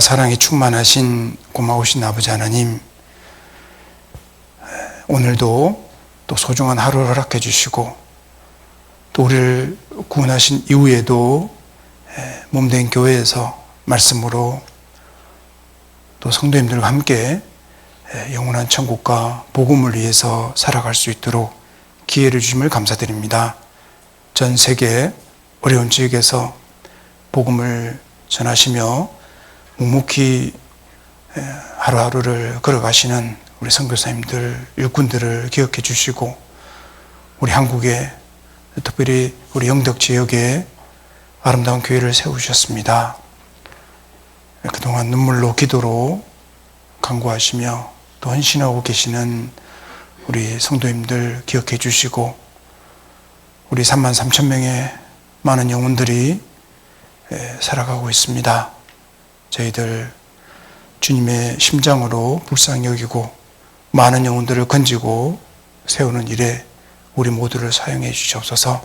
사랑이 충만하신 고마우신 아버지 하나님, 오늘도 또 소중한 하루를 허락해 주시고 또 우리를 구원하신 이후에도 몸된 교회에서 말씀으로 또 성도님들과 함께 영원한 천국과 복음을 위해서 살아갈 수 있도록 기회를 주심을 감사드립니다. 전 세계 어려운 지역에서 복음을 전하시며 묵묵히 하루하루를 걸어가시는 우리 선교사님들, 일꾼들을 기억해 주시고 우리 한국에 특별히 우리 영덕 지역에 아름다운 교회를 세우셨습니다. 그동안 눈물로 기도로 간구하시며 또 헌신하고 계시는 우리 성도님들 기억해 주시고 우리 33,000명의 많은 영혼들이 살아가고 있습니다. 저희들 주님의 심장으로 불쌍히 여기고 많은 영혼들을 건지고 세우는 일에 우리 모두를 사용해 주시옵소서.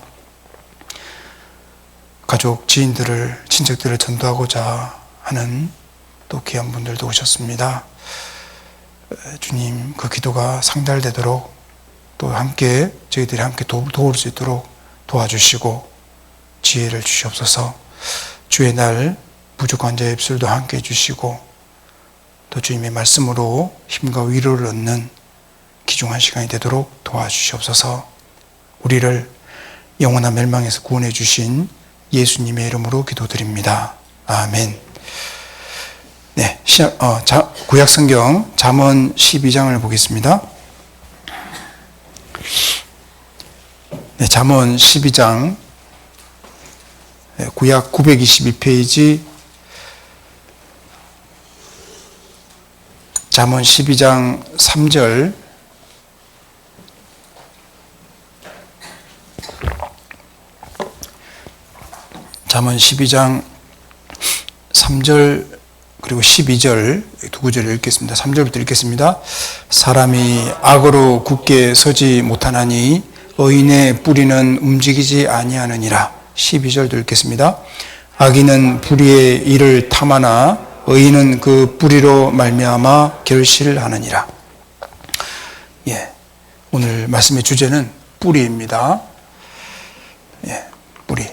가족, 지인들을, 친척들을 전도하고자 하는 또 귀한 분들도 오셨습니다. 주님, 그 기도가 상달되도록 또 함께 저희들이 함께 도울 수 있도록 도와주시고 지혜를 주시옵소서. 주의 날 부족한 자의 입술도 함께 해주시고 또 주님의 말씀으로 힘과 위로를 얻는 귀중한 시간이 되도록 도와주시옵소서. 우리를 영원한 멸망에서 구원해 주신 예수님의 이름으로 기도드립니다. 아멘. 네, 구약성경 잠언 12장을 보겠습니다. 네, 잠언 12장 구약 922페이지 잠언 12장 3절 잠언 12장 3절 그리고 12절 두 구절을 읽겠습니다. 3절부터 읽겠습니다. 사람이 악으로 굳게 서지 못하나니 의인의 뿌리는 움직이지 아니하느니라. 12절도 읽겠습니다. 악인은 불의의 일을 탐하나 의인은 그 뿌리로 말미암아 결실하느니라. 예, 오늘 말씀의 주제는 뿌리입니다. 예, 뿌리.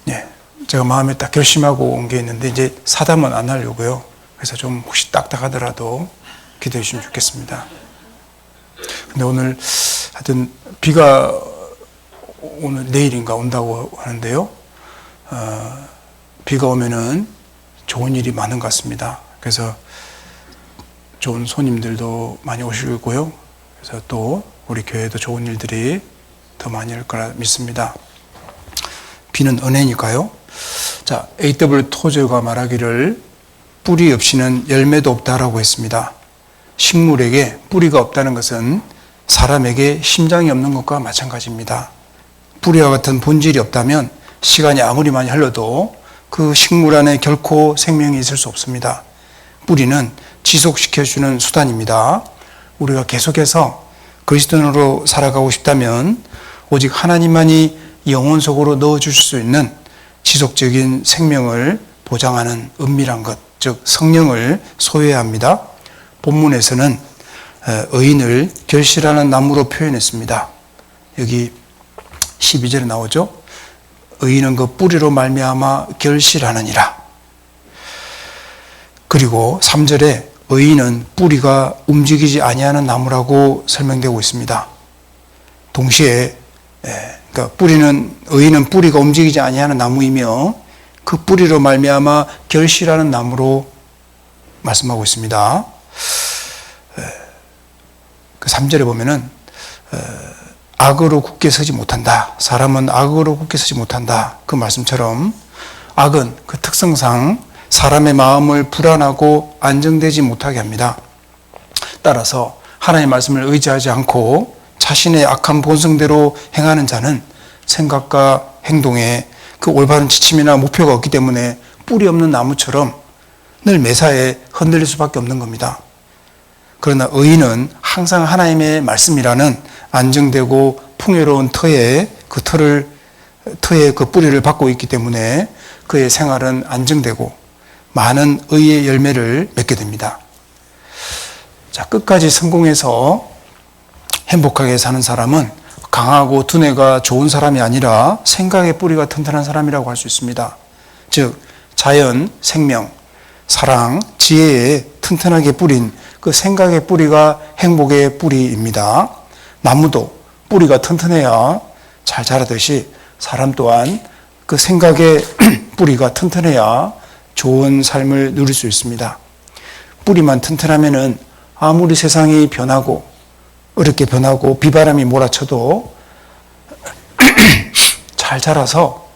예, 제가 마음에 딱 결심하고 온 게 있는데 이제 사담은 안 하려고요. 그래서 좀 혹시 딱딱하더라도 기도해 주시면 좋겠습니다. 근데 오늘 하여튼 비가 오늘 내일인가 온다고 하는데요. 비가 오면은 좋은 일이 많은 것 같습니다. 그래서 좋은 손님들도 많이 오실 거고요. 그래서 또 우리 교회도 좋은 일들이 더 많이 올 거라 믿습니다. 비는 은혜니까요. 자, A.W. 토저가 말하기를 뿌리 없이는 열매도 없다라고 했습니다. 식물에게 뿌리가 없다는 것은 사람에게 심장이 없는 것과 마찬가지입니다. 뿌리와 같은 본질이 없다면 시간이 아무리 많이 흘러도 그 식물 안에 결코 생명이 있을 수 없습니다. 뿌리는 지속시켜주는 수단입니다. 우리가 계속해서 그리스도인으로 살아가고 싶다면 오직 하나님만이 영혼 속으로 넣어줄 수 있는 지속적인 생명을 보장하는 은밀한 것, 즉 성령을 소유해야 합니다. 본문에서는 의인을 결실하는 나무로 표현했습니다. 여기 12절에 나오죠. 의인은 그 뿌리로 말미암아 결실하느니라. 그리고 3절에 의인은 뿌리가 움직이지 아니하는 나무라고 설명되고 있습니다. 동시에 그러니까 의인은 뿌리가 움직이지 아니하는 나무이며 그 뿌리로 말미암아 결실하는 나무로 말씀하고 있습니다. 그 3절에 보면은 악으로 굳게 서지 못한다. 사람은 악으로 굳게 서지 못한다. 그 말씀처럼 악은 그 특성상 사람의 마음을 불안하고 안정되지 못하게 합니다. 따라서 하나님의 말씀을 의지하지 않고 자신의 악한 본성대로 행하는 자는 생각과 행동에 그 올바른 지침이나 목표가 없기 때문에 뿌리 없는 나무처럼 늘 매사에 흔들릴 수밖에 없는 겁니다. 그러나 의인은 항상 하나님의 말씀이라는 안정되고 풍요로운 터에 그 뿌리를 받고 있기 때문에 그의 생활은 안정되고 많은 의의 열매를 맺게 됩니다. 자, 끝까지 성공해서 행복하게 사는 사람은 강하고 두뇌가 좋은 사람이 아니라 생각의 뿌리가 튼튼한 사람이라고 할 수 있습니다. 즉, 자연, 생명, 사랑, 지혜에 튼튼하게 뿌린 그 생각의 뿌리가 행복의 뿌리입니다. 나무도 뿌리가 튼튼해야 잘 자라듯이 사람 또한 그 생각의 뿌리가 튼튼해야 좋은 삶을 누릴 수 있습니다. 뿌리만 튼튼하면은 아무리 세상이 변하고 어렵게 변하고 비바람이 몰아쳐도 잘 자라서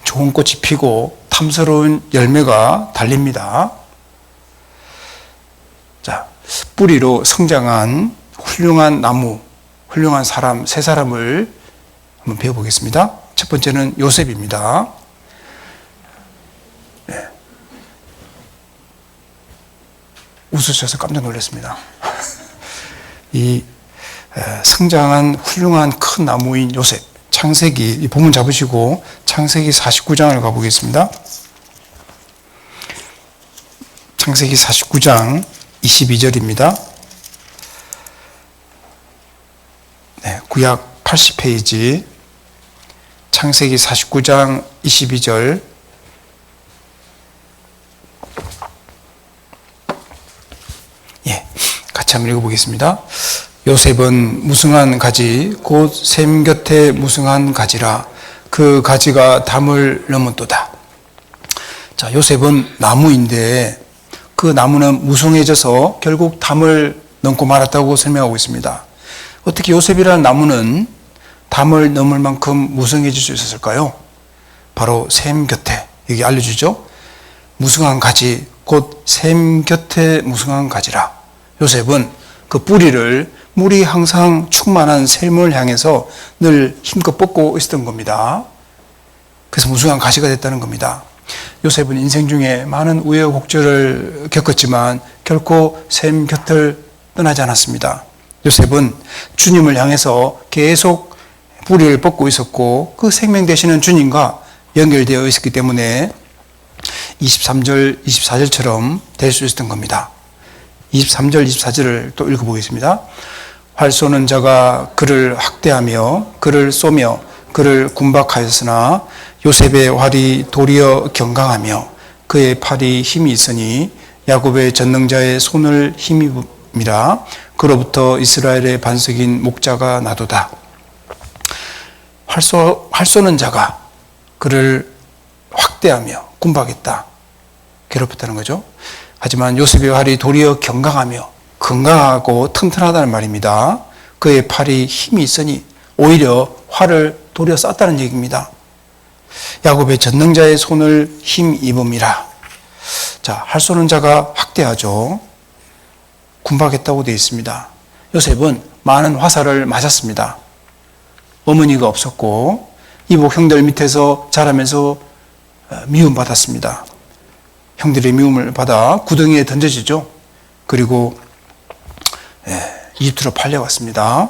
좋은 꽃이 피고 탐스러운 열매가 달립니다. 자, 뿌리로 성장한 훌륭한 나무, 훌륭한 사람, 세 사람을 한번 배워보겠습니다. 첫 번째는 요셉입니다. 네. 웃으셔서 깜짝 놀랐습니다. 이 성장한 훌륭한 큰 나무인 요셉, 창세기, 이 본문 잡으시고 창세기 49장을 가보겠습니다. 창세기 49장 22절입니다. 네, 구약 80페이지 창세기 49장 22절. 예, 같이 한번 읽어보겠습니다. 요셉은 무성한 가지 곧 샘 곁에 무성한 가지라 그 가지가 담을 넘은도다. 자, 요셉은 나무인데 그 나무는 무성해져서 결국 담을 넘고 말았다고 설명하고 있습니다. 어떻게 요셉이라는 나무는 담을 넘을 만큼 무성해질 수 있었을까요? 바로 샘 곁에, 여기 알려주죠. 무성한 가지 곧 샘 곁에 무성한 가지라. 요셉은 그 뿌리를 물이 항상 충만한 샘을 향해서 늘 힘껏 뻗고 있었던 겁니다. 그래서 무성한 가지가 됐다는 겁니다. 요셉은 인생 중에 많은 우여곡절을 겪었지만 결코 샘 곁을 떠나지 않았습니다. 요셉은 주님을 향해서 계속 뿌리를 뻗고 있었고 그 생명 되시는 주님과 연결되어 있었기 때문에 23절, 24절처럼 될 수 있었던 겁니다. 23절, 24절을 또 읽어보겠습니다. 활 쏘는 자가 그를 학대하며 그를 쏘며 그를 군박하였으나 요셉의 활이 도리어 경강하며 그의 팔이 힘이 있으니 야곱의 전능자의 손을 힘입음이라 그로부터 이스라엘의 반석인 목자가 나도다. 활 쏘는 자가 그를 학대하며 군박했다. 괴롭혔다는 거죠. 하지만 요셉의 활이 도리어 경강하며 건강하고 튼튼하다는 말입니다. 그의 팔이 힘이 있으니 오히려 활을 도리어 쐈다는 얘기입니다. 야곱의 전능자의 손을 힘입음이라. 자, 활 쏘는 자가 학대하죠. 군박했다고 되어 있습니다. 요셉은 많은 화살을 맞았습니다. 어머니가 없었고 이복 형들 밑에서 자라면서 미움받았습니다. 형들의 미움을 받아 구덩이에 던져지죠. 그리고 이집트로 팔려갔습니다.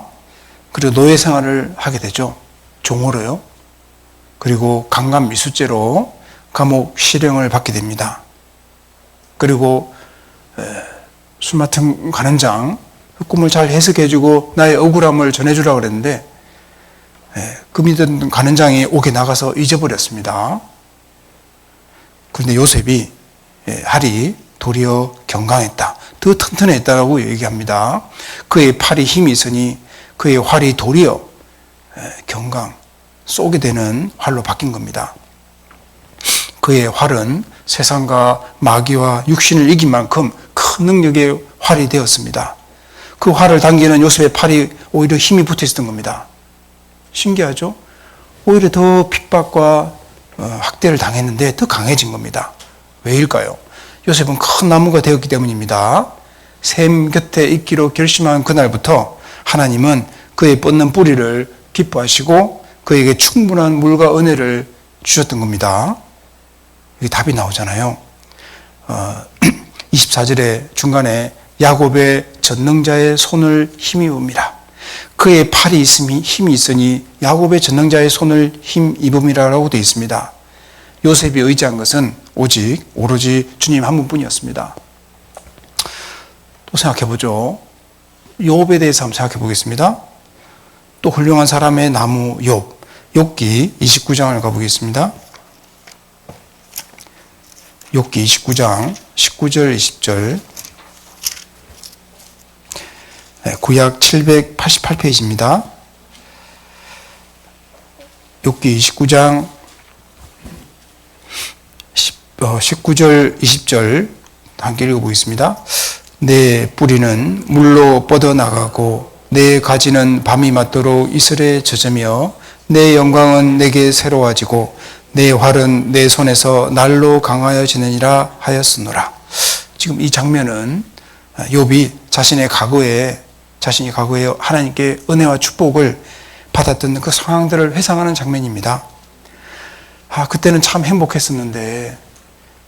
그리고 노예 생활을 하게 되죠. 종으로요. 그리고 강간 미수죄로 감옥 실형을 받게 됩니다. 그리고 술 맡은 간원장 그 꿈을 잘 해석해주고 나의 억울함을 전해주라고 그랬는데 그 믿은 간원장이 옥에 나가서 잊어버렸습니다. 그런데 요셉이 활이 도리어 경강했다. 더 튼튼했다라고 얘기합니다. 그의 팔이 힘이 있으니 그의 활이 도리어 경강, 쏘게 되는 활로 바뀐 겁니다. 그의 활은 세상과 마귀와 육신을 이긴 만큼 큰 능력의 활이 되었습니다. 그 활을 당기는 요셉의 팔이 오히려 힘이 붙어 있었던 겁니다. 신기하죠? 오히려 더 핍박과 학대를 당했는데 더 강해진 겁니다. 왜일까요? 요셉은 큰 나무가 되었기 때문입니다. 샘 곁에 있기로 결심한 그날부터 하나님은 그의 뻗는 뿌리를 기뻐하시고 그에게 충분한 물과 은혜를 주셨던 겁니다. 여기 답이 나오잖아요. 24절의 중간에 야곱의 전능자의 손을 힘입음이라. 그의 팔이 힘이 있으니 야곱의 전능자의 손을 힘입음이라고 되어 있습니다. 요셉이 의지한 것은 오직 오로지 주님 한 분뿐이었습니다. 또 생각해보죠. 욥에 대해서 한번 생각해 보겠습니다. 또 훌륭한 사람의 나무 욥, 욥기 29장을 가보겠습니다. 욥기 29장 19절 20절, 구약 788페이지입니다. 욥기 29장 19절 20절 함께 읽어보겠습니다. 내 뿌리는 물로 뻗어나가고 내 가지는 밤이 맞도록 이슬에 젖으며 내 영광은 내게 새로워지고 내 활은 내 손에서 날로 강하여지느니라 하였으노라. 지금 이 장면은 욥이 자신이 과거에 하나님께 은혜와 축복을 받았던 그 상황들을 회상하는 장면입니다. 그때는 참 행복했었는데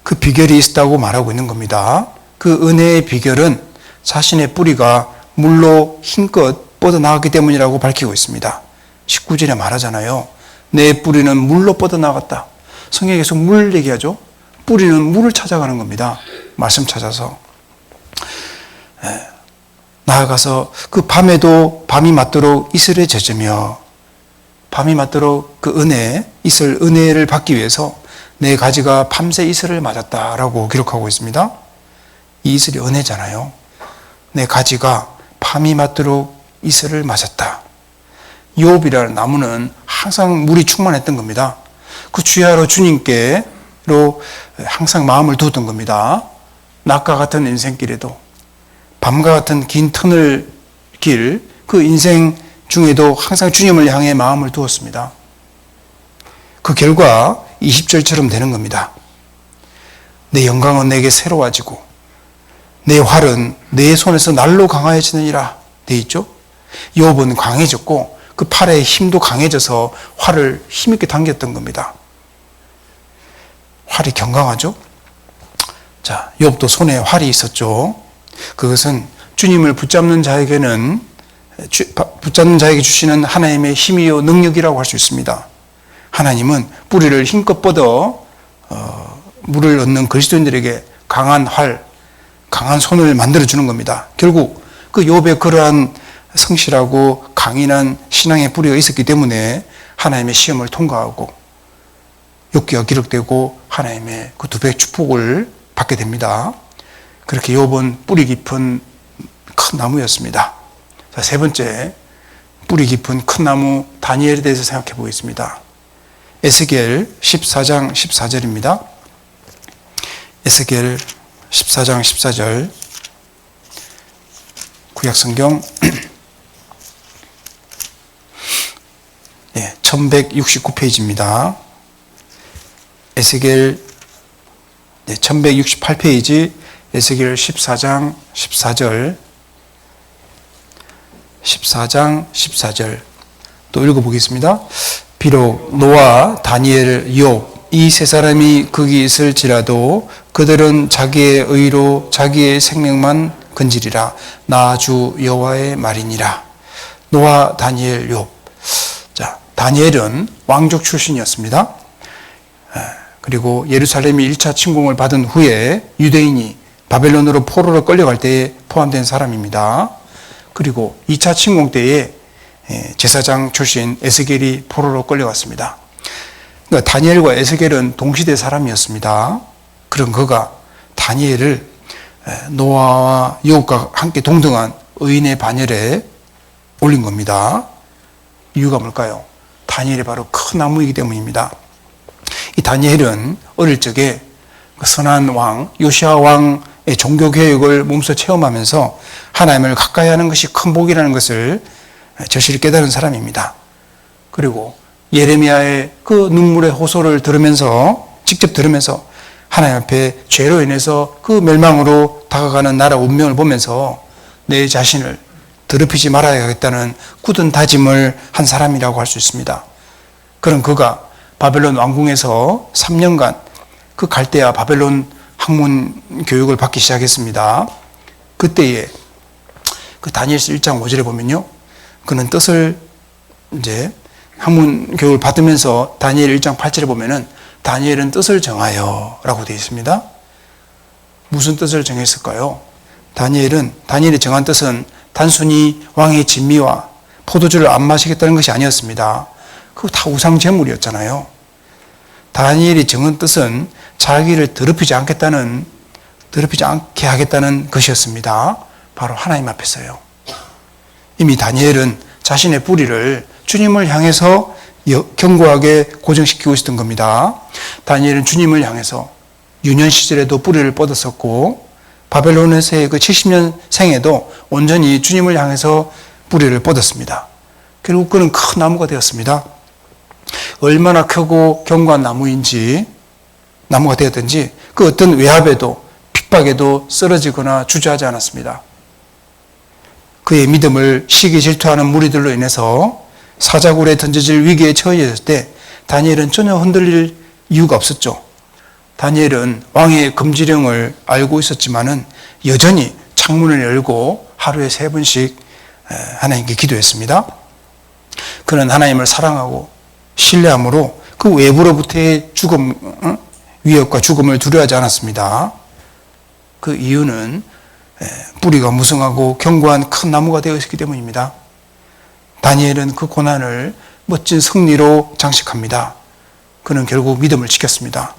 그 비결이 있었다고 말하고 있는 겁니다. 그 은혜의 비결은 자신의 뿌리가 물로 힘껏 뻗어나갔기 때문이라고 밝히고 있습니다. 19절에 말하잖아요. 내 뿌리는 물로 뻗어나갔다. 성경에 계속 물 얘기하죠. 뿌리는 물을 찾아가는 겁니다. 말씀 찾아서. 나아가서 그 밤에도 밤이 맞도록 이슬에 젖으며, 밤이 맞도록 그 은혜를 받기 위해서 내 가지가 밤새 이슬을 맞았다라고 기록하고 있습니다. 이 이슬이 은혜잖아요. 내 가지가 밤이 맞도록 이슬을 맞았다. 욥이라는 나무는 항상 물이 충만했던 겁니다. 그 주야로 주님께로 항상 마음을 두었던 겁니다. 낮과 같은 인생길에도, 밤과 같은 긴 터널 길, 그 인생 중에도 항상 주님을 향해 마음을 두었습니다. 그 결과 20절처럼 되는 겁니다. 내 영광은 내게 새로워지고 내 활은 내 손에서 날로 강하여지느니라 돼 있죠. 욥은 강해졌고 그 팔의 힘도 강해져서 활을 힘있게 당겼던 겁니다. 활이 견강하죠. 자, 욥도 손에 활이 있었죠. 그것은 주님을 붙잡는 자에게 주시는 하나님의 힘이요 능력이라고 할 수 있습니다. 하나님은 뿌리를 힘껏 뻗어 물을 얻는 그리스도인들에게 강한 활, 강한 손을 만들어주는 겁니다. 결국 그 욥의 그러한 성실하고 강인한 신앙의 뿌리가 있었기 때문에 하나님의 시험을 통과하고 욥기가 기록되고 하나님의 그 두 배의 축복을 받게 됩니다. 그렇게 욥은 뿌리 깊은 큰 나무였습니다. 자, 세 번째, 뿌리 깊은 큰 나무 다니엘에 대해서 생각해 보겠습니다. 에스겔 14장 14절입니다. 에스겔 14장 14절, 구약성경 1169페이지입니다. 에스겔 1168페이지, 에스겔 14장 14절, 14장 14절 또 읽어보겠습니다. 비록 노아, 다니엘, 욥 이 세 사람이 거기 있을지라도 그들은 자기의 의로 자기의 생명만 건지리라. 나 주 여호와의 말이니라. 노아, 다니엘, 욥. 자, 다니엘은 왕족 출신이었습니다. 그리고 예루살렘이 1차 침공을 받은 후에 유대인이 바벨론으로 포로로 끌려갈 때에 포함된 사람입니다. 그리고 2차 침공 때에 제사장 출신 에스겔이 포로로 끌려갔습니다. 그러니까 다니엘과 에스겔은 동시대 사람이었습니다. 그런 그가 다니엘을 노아와 욥과 함께 동등한 의인의 반열에 올린 겁니다. 이유가 뭘까요? 다니엘이 바로 큰 나무이기 때문입니다. 이 다니엘은 어릴 적에 선한 왕, 요시야 왕의 종교개혁을 몸소 체험하면서 하나님을 가까이 하는 것이 큰 복이라는 것을 절실히 깨달은 사람입니다. 그리고 예레미야의 그 눈물의 호소를 직접 들으면서 하나님 앞에 죄로 인해서 그 멸망으로 다가가는 나라 운명을 보면서 내 자신을 더럽히지 말아야겠다는 굳은 다짐을 한 사람이라고 할 수 있습니다. 그런 그가 바벨론 왕궁에서 3년간 그 갈대아 바벨론 학문 교육을 받기 시작했습니다. 그때에 그 다니엘서 1장 5절에 보면요, 그는 뜻을 이제 학문 교육을 받으면서 다니엘 1장 8절에 보면은 다니엘은 뜻을 정하여 라고 되어 있습니다. 무슨 뜻을 정했을까요? 다니엘이 정한 뜻은 단순히 왕의 진미와 포도주를 안 마시겠다는 것이 아니었습니다. 그거 다 우상 제물이었잖아요. 다니엘이 정한 뜻은 자기를 더럽히지 않게 하겠다는 것이었습니다. 바로 하나님 앞에서요. 이미 다니엘은 자신의 뿌리를 주님을 향해서 견고하게 고정시키고 있었던 겁니다. 다니엘은 주님을 향해서 유년 시절에도 뿌리를 뻗었었고 바벨론에서의 그 70년 생에도 온전히 주님을 향해서 뿌리를 뻗었습니다. 결국 그는 큰 나무가 되었습니다. 얼마나 크고 견고한 나무가 되었든지 그 어떤 외압에도 핍박에도 쓰러지거나 주저하지 않았습니다. 그의 믿음을 시기 질투하는 무리들로 인해서 사자굴에 던져질 위기에 처해졌을 때 다니엘은 전혀 흔들릴 이유가 없었죠. 다니엘은 왕의 금지령을 알고 있었지만은 여전히 창문을 열고 하루에 3번씩 하나님께 기도했습니다. 그는 하나님을 사랑하고 신뢰함으로 그 외부로부터의 위협과 죽음을 두려워하지 않았습니다. 그 이유는 뿌리가 무성하고 견고한 큰 나무가 되어 있기 때문입니다. 다니엘은 그 고난을 멋진 승리로 장식합니다. 그는 결국 믿음을 지켰습니다.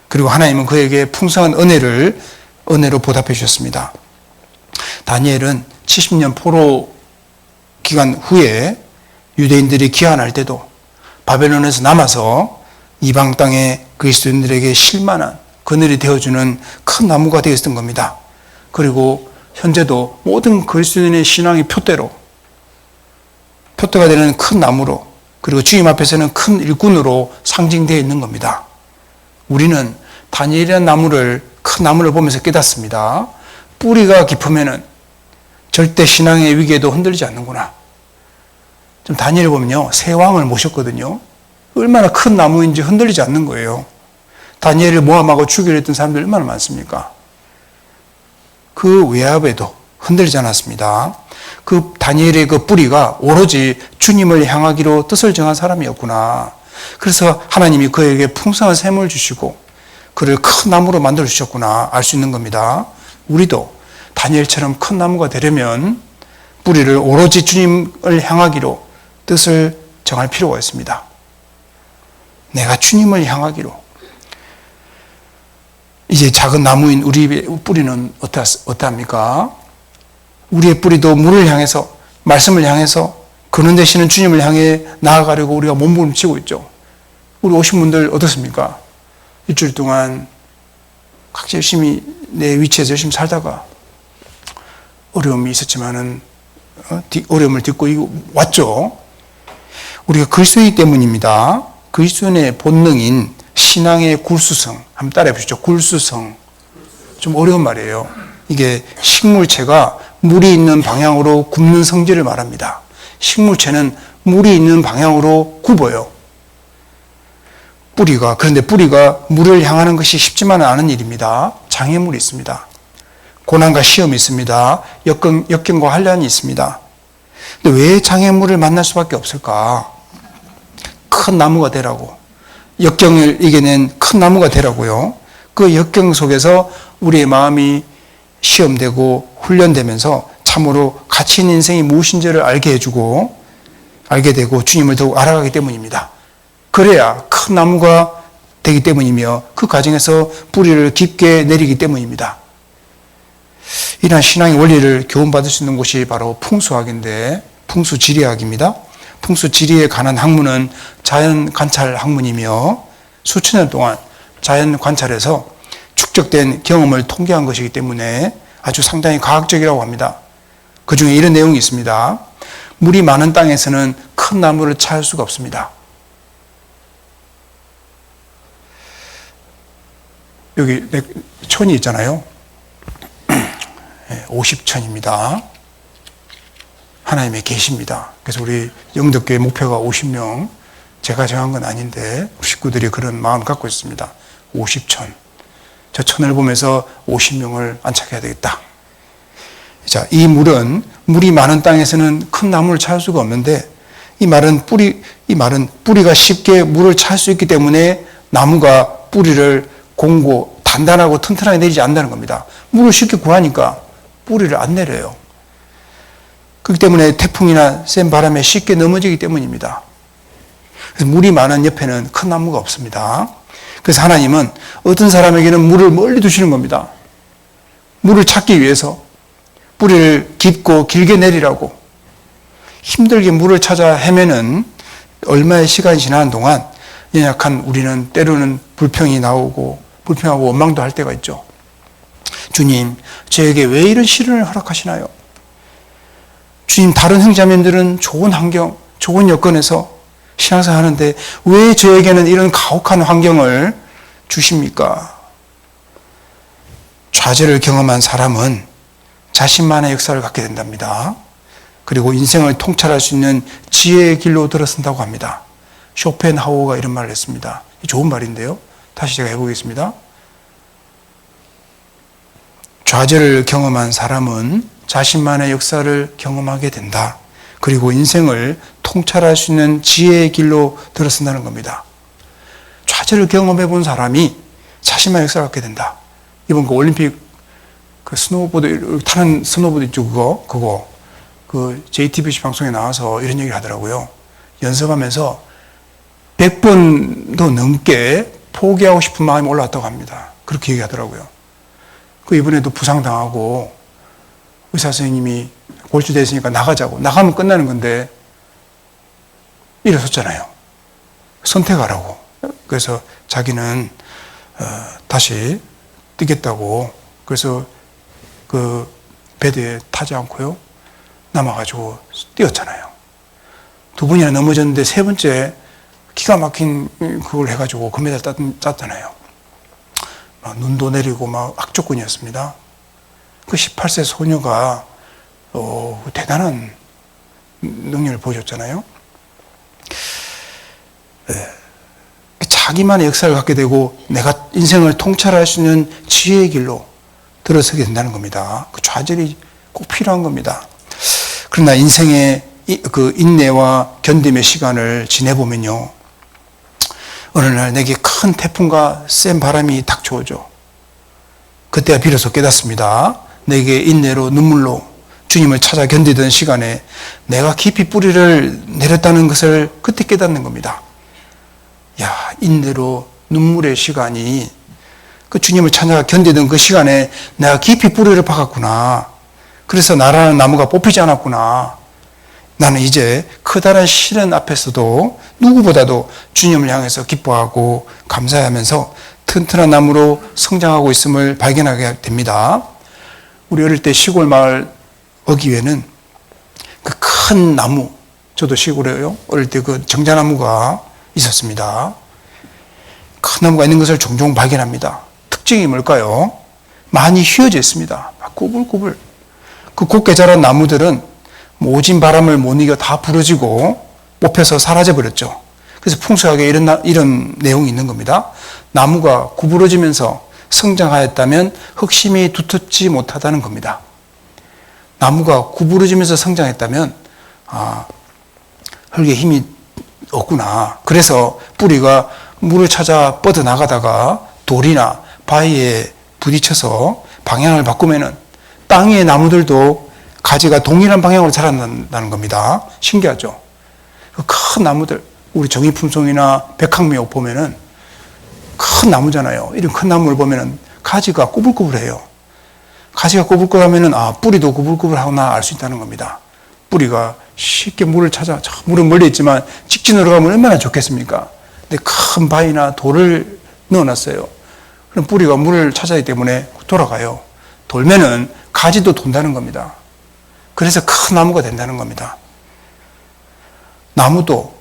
그리고 하나님은 그에게 풍성한 은혜로 보답해 주셨습니다. 다니엘은 70년 포로 기간 후에 유대인들이 귀환할 때도 바벨론에서 남아서 이방 땅의 그리스도인들에게 실만한 그늘이 되어주는 큰 나무가 되었던 겁니다. 그리고 현재도 모든 그리스도인의 신앙의 표대가 되는 큰 나무로, 그리고 주님 앞에서는 큰 일꾼으로 상징되어 있는 겁니다. 우리는 다니엘이라는 큰 나무를 보면서 깨닫습니다. 뿌리가 깊으면은 절대 신앙의 위기에도 흔들리지 않는구나. 좀 다니엘을 보면요, 새 왕을 모셨거든요. 얼마나 큰 나무인지 흔들리지 않는 거예요. 다니엘을 모함하고 죽이려 했던 사람들이 얼마나 많습니까? 그 외압에도 흔들리지 않았습니다. 그 다니엘의 그 뿌리가 오로지 주님을 향하기로 뜻을 정한 사람이었구나. 그래서 하나님이 그에게 풍성한 샘을 주시고 그를 큰 나무로 만들어 주셨구나 알 수 있는 겁니다. 우리도 다니엘처럼 큰 나무가 되려면 뿌리를 오로지 주님을 향하기로 뜻을 정할 필요가 있습니다. 내가 주님을 향하기로. 이제 작은 나무인 우리의 뿌리는 어떠합니까? 우리의 뿌리도 물을 향해서, 말씀을 향해서, 그는 되시는 주님을 향해 나아가려고 우리가 몸부림치고 있죠. 우리 오신 분들 어떻습니까? 일주일 동안 각자 열심히 내 위치에서 열심히 살다가 어려움이 있었지만은 어려움을 딛고 왔죠. 우리가 그리스도이기 때문입니다. 그리스도인의 본능인 신앙의 굴수성, 한번 따라해 보시죠. 굴수성. 좀 어려운 말이에요. 이게 식물체가 물이 있는 방향으로 굽는 성질을 말합니다. 식물체는 물이 있는 방향으로 굽어요. 그런데 뿌리가 물을 향하는 것이 쉽지만은 않은 일입니다. 장애물이 있습니다. 고난과 시험이 있습니다. 역경과 환란이 있습니다. 근데 왜 장애물을 만날 수밖에 없을까? 큰 나무가 되라고. 역경을 이겨낸 큰 나무가 되라고요. 그 역경 속에서 우리의 마음이 시험되고 훈련되면서 참으로 가치 있는 인생이 무엇인지를 알게 되고 주님을 더욱 알아가기 때문입니다. 그래야 큰 나무가 되기 때문이며 그 과정에서 뿌리를 깊게 내리기 때문입니다. 이러한 신앙의 원리를 교훈받을 수 있는 곳이 바로 풍수학인데, 풍수지리학입니다. 풍수지리에 관한 학문은 자연 관찰 학문이며 수천 년 동안 자연 관찰에서 축적된 경험을 통계한 것이기 때문에 아주 상당히 과학적이라고 합니다. 그 중에 이런 내용이 있습니다. 물이 많은 땅에서는 큰 나무를 찾을 수가 없습니다. 여기 천이 있잖아요. 50천입니다. 하나님의 계시입니다. 그래서 우리 영덕교회 목표가 50명, 제가 정한 건 아닌데 식구들이 그런 마음 갖고 있습니다. 50천. 저 천을 보면서 50명을 안착해야 되겠다. 자, 이 물이 많은 땅에서는 큰 나무를 찾을 수가 없는데 이 말은 뿌리가 쉽게 물을 찾을 수 있기 때문에 나무가 뿌리를 공고 단단하고 튼튼하게 내리지 않는다는 겁니다. 물을 쉽게 구하니까 뿌리를 안 내려요. 그렇기 때문에 태풍이나 센 바람에 쉽게 넘어지기 때문입니다. 그래서 물이 많은 옆에는 큰 나무가 없습니다. 그래서 하나님은 어떤 사람에게는 물을 멀리 두시는 겁니다. 물을 찾기 위해서 뿌리를 깊고 길게 내리라고 힘들게 물을 찾아 헤매는 얼마의 시간이 지나는 동안 연약한 우리는 때로는 불평이 나오고 불평하고 원망도 할 때가 있죠. 주님, 저에게 왜 이런 시련을 허락하시나요? 주님, 다른 형제자매들은 좋은 환경, 좋은 여건에서 신앙생활 하는데 왜 저에게는 이런 가혹한 환경을 주십니까? 좌절을 경험한 사람은 자신만의 역사를 갖게 된답니다. 그리고 인생을 통찰할 수 있는 지혜의 길로 들어선다고 합니다. 쇼펜하우어가 이런 말을 했습니다. 좋은 말인데요. 다시 제가 해보겠습니다. 좌절을 경험한 사람은 자신만의 역사를 경험하게 된다. 그리고 인생을 통찰할 수 있는 지혜의 길로 들어선다는 겁니다. 좌절을 경험해 본 사람이 자신만의 역사를 갖게 된다. 이번 그 올림픽 그 스노우보드 타는 스노우보드 있죠, 그거 그 JTBC 방송에 나와서 이런 얘기를 하더라고요. 연습하면서 100번도 넘게 포기하고 싶은 마음이 올라왔다고 합니다. 그렇게 얘기하더라고요. 그 이번에도 부상당하고 의사 선생님이 골주됐으니까 나가자고. 나가면 끝나는 건데 일어섰잖아요. 선택하라고. 그래서 자기는 다시 뛰겠다고. 그래서 그 배드에 타지 않고요. 남아가지고 뛰었잖아요. 두 번이나 넘어졌는데 세 번째 기가 막힌 그걸 해가지고 금메달 땄잖아요. 막 눈도 내리고 막 악조건이었습니다. 그 18세 소녀가 대단한 능력을 보여줬잖아요. 네. 자기만의 역사를 갖게 되고 내가 인생을 통찰할 수 있는 지혜의 길로 들어서게 된다는 겁니다. 그 좌절이 꼭 필요한 겁니다. 그러나 인생의 그 인내와 견딤의 시간을 지내보면요. 어느 날 내게 큰 태풍과 센 바람이 닥쳐오죠. 그때야 비로소 깨닫습니다. 내게 인내로 눈물로 주님을 찾아 견디던 시간에 내가 깊이 뿌리를 내렸다는 것을 그때 깨닫는 겁니다. 야, 인내로 눈물의 시간이 그 주님을 찾아 견디던 그 시간에 내가 깊이 뿌리를 박았구나. 그래서 나라는 나무가 뽑히지 않았구나. 나는 이제 커다란 시련 앞에서도 누구보다도 주님을 향해서 기뻐하고 감사하면서 튼튼한 나무로 성장하고 있음을 발견하게 됩니다. 우리 어릴 때 시골 마을 어귀에는 그 큰 나무, 저도 시골에요. 어릴 때 그 정자나무가 있었습니다. 큰 나무가 있는 것을 종종 발견합니다. 특징이 뭘까요? 많이 휘어져 있습니다. 막 꾸불꾸불. 그 곱게 자란 나무들은 모진 바람을 못 이겨 다 부러지고 뽑혀서 사라져 버렸죠. 그래서 풍수학에 이런 내용이 있는 겁니다. 나무가 구부러지면서 성장하였다면 흑심이 두텁지 못하다는 겁니다. 나무가 구부러지면서 성장했다면 흙에 힘이 없구나. 그래서 뿌리가 물을 찾아 뻗어나가다가 돌이나 바위에 부딪혀서 방향을 바꾸면은 땅 위의 나무들도 가지가 동일한 방향으로 자란다는 겁니다. 신기하죠? 큰 나무들, 우리 정의품송이나 백항미옥 보면은 큰 나무잖아요. 이런 큰 나무를 보면은 가지가 꾸불꾸불해요. 가지가 꾸불꾸불하면은 뿌리도 꾸불꾸불하구나 알 수 있다는 겁니다. 뿌리가 쉽게 물을 찾아, 물은 멀리 있지만 직진으로 가면 얼마나 좋겠습니까? 근데 큰 바위나 돌을 넣어놨어요. 그럼 뿌리가 물을 찾아야 하기 때문에 돌아가요. 돌면은 가지도 돈다는 겁니다. 그래서 큰 나무가 된다는 겁니다. 나무도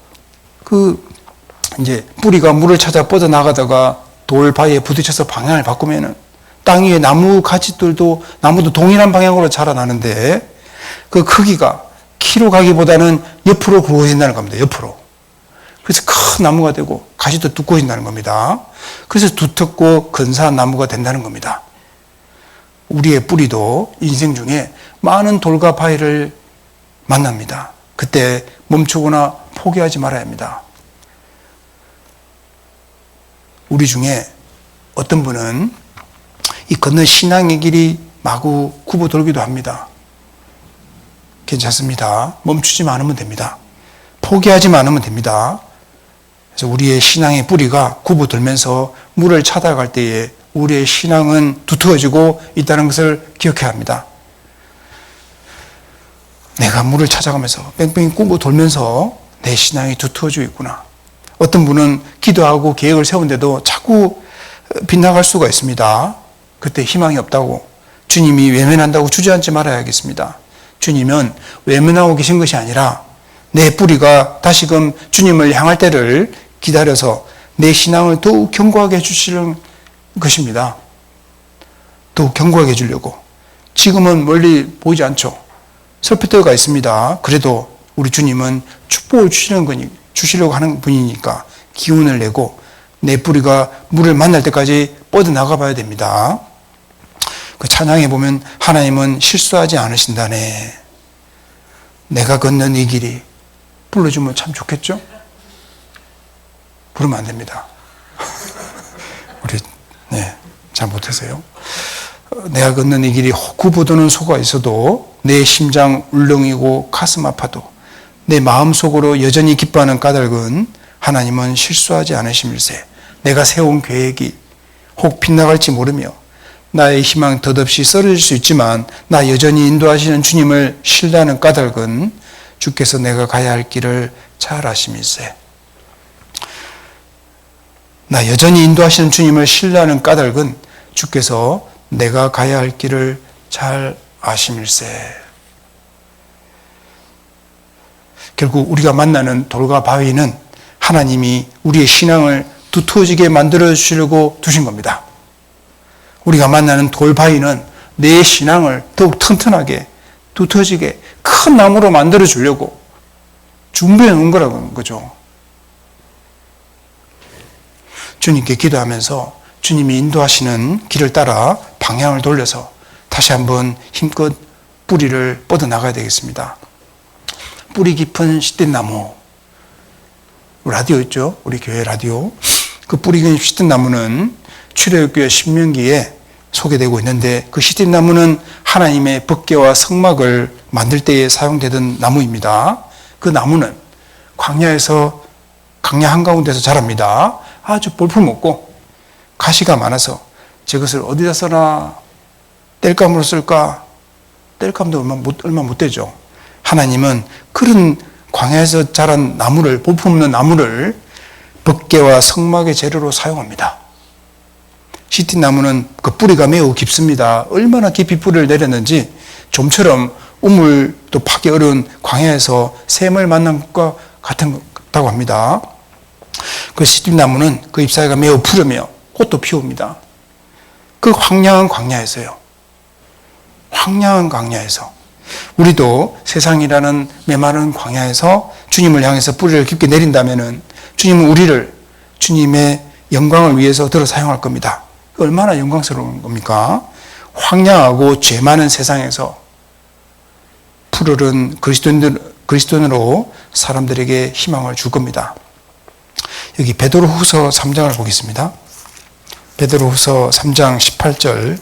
이제 뿌리가 물을 찾아 뻗어나가다가 돌 바위에 부딪혀서 방향을 바꾸면은 땅 위에 나무 가지들도 나무도 동일한 방향으로 자라나는데 그 크기가 키로 가기보다는 옆으로 굵어진다는 겁니다. 옆으로. 그래서 큰 나무가 되고 가지도 두꺼워진다는 겁니다. 그래서 두텁고 근사한 나무가 된다는 겁니다. 우리의 뿌리도 인생 중에 많은 돌과 바위를 만납니다. 그때 멈추거나 포기하지 말아야 합니다. 우리 중에 어떤 분은 이 걷는 신앙의 길이 마구 굽어 돌기도 합니다. 괜찮습니다. 멈추지만 않으면 됩니다. 포기하지만 않으면 됩니다. 그래서 우리의 신앙의 뿌리가 굽어 돌면서 물을 찾아갈 때에 우리의 신앙은 두터워지고 있다는 것을 기억해야 합니다. 내가 물을 찾아가면서 뺑뺑이 굽어 돌면서 내 신앙이 두터워지고 있구나. 어떤 분은 기도하고 계획을 세운데도 자꾸 빗나갈 수가 있습니다. 그때 희망이 없다고, 주님이 외면한다고 주저앉지 말아야겠습니다. 주님은 외면하고 계신 것이 아니라 내 뿌리가 다시금 주님을 향할 때를 기다려서 내 신앙을 더욱 견고하게 해주시는 것입니다. 더욱 견고하게 해주려고. 지금은 멀리 보이지 않죠. 설패터가 있습니다. 그래도 우리 주님은 축복을 주시려고 하는 분이니까 기운을 내고 내 뿌리가 물을 만날 때까지 뻗어나가 봐야 됩니다. 그 찬양에 보면 하나님은 실수하지 않으신다네. 내가 걷는 이 길이 불러주면 참 좋겠죠? 부르면 안 됩니다. 우리 잘 못해서요. 내가 걷는 이 길이 굽어도는 소가 있어도 내 심장 울렁이고 가슴 아파도 내 마음속으로 여전히 기뻐하는 까닭은 하나님은 실수하지 않으심일세. 내가 세운 계획이 혹 빗나갈지 모르며 나의 희망 덧없이 썰어질 수 있지만 나 여전히 인도하시는 주님을 신뢰하는 까닭은 주께서 내가 가야 할 길을 잘 아심일세. 나 여전히 인도하시는 주님을 신뢰하는 까닭은 주께서 내가 가야 할 길을 잘 아심일세. 결국 우리가 만나는 돌과 바위는 하나님이 우리의 신앙을 두터워지게 만들어 주시려고 두신 겁니다. 우리가 만나는 돌바위는 내 신앙을 더욱 튼튼하게 두터워지게 큰 나무로 만들어 주려고 준비해 놓은 거라는 거죠. 주님께 기도하면서 주님이 인도하시는 길을 따라 방향을 돌려서 다시 한번 힘껏 뿌리를 뻗어나가야 되겠습니다. 뿌리 깊은 시띠나무, 라디오 있죠? 우리 교회 라디오. 그 뿌리 깊은 시띠나무는 출애굽기와 신명기에 소개되고 있는데 그 시띠나무는 하나님의 법궤와 성막을 만들 때에 사용되던 나무입니다. 그 나무는 광야 한가운데서 자랍니다. 아주 볼품없고 가시가 많아서 저것을 어디다 써나 땔감으로 쓸까? 땔감도 얼마 못 되죠. 하나님은 그런 광야에서 자란 나무를, 볼품없는 나무를 법궤와 성막의 재료로 사용합니다. 시띠나무는 그 뿌리가 매우 깊습니다. 얼마나 깊이 뿌리를 내렸는지 좀처럼 우물도 파기 어려운 광야에서 샘을 만난 것과 같다고 합니다. 그 시띠나무는 그 잎사귀가 매우 푸르며 꽃도 피웁니다. 그 황량한 광야에서요. 황량한 광야에서 우리도 세상이라는 메마른 광야에서 주님을 향해서 뿌리를 깊게 내린다면은 주님은 우리를 주님의 영광을 위해서 들어 사용할 겁니다. 얼마나 영광스러운 겁니까? 황량하고 죄 많은 세상에서 푸르른 그리스도인으로 사람들에게 희망을 줄 겁니다. 여기 베드로후서 3장을 보겠습니다. 베드로후서 3장 18절.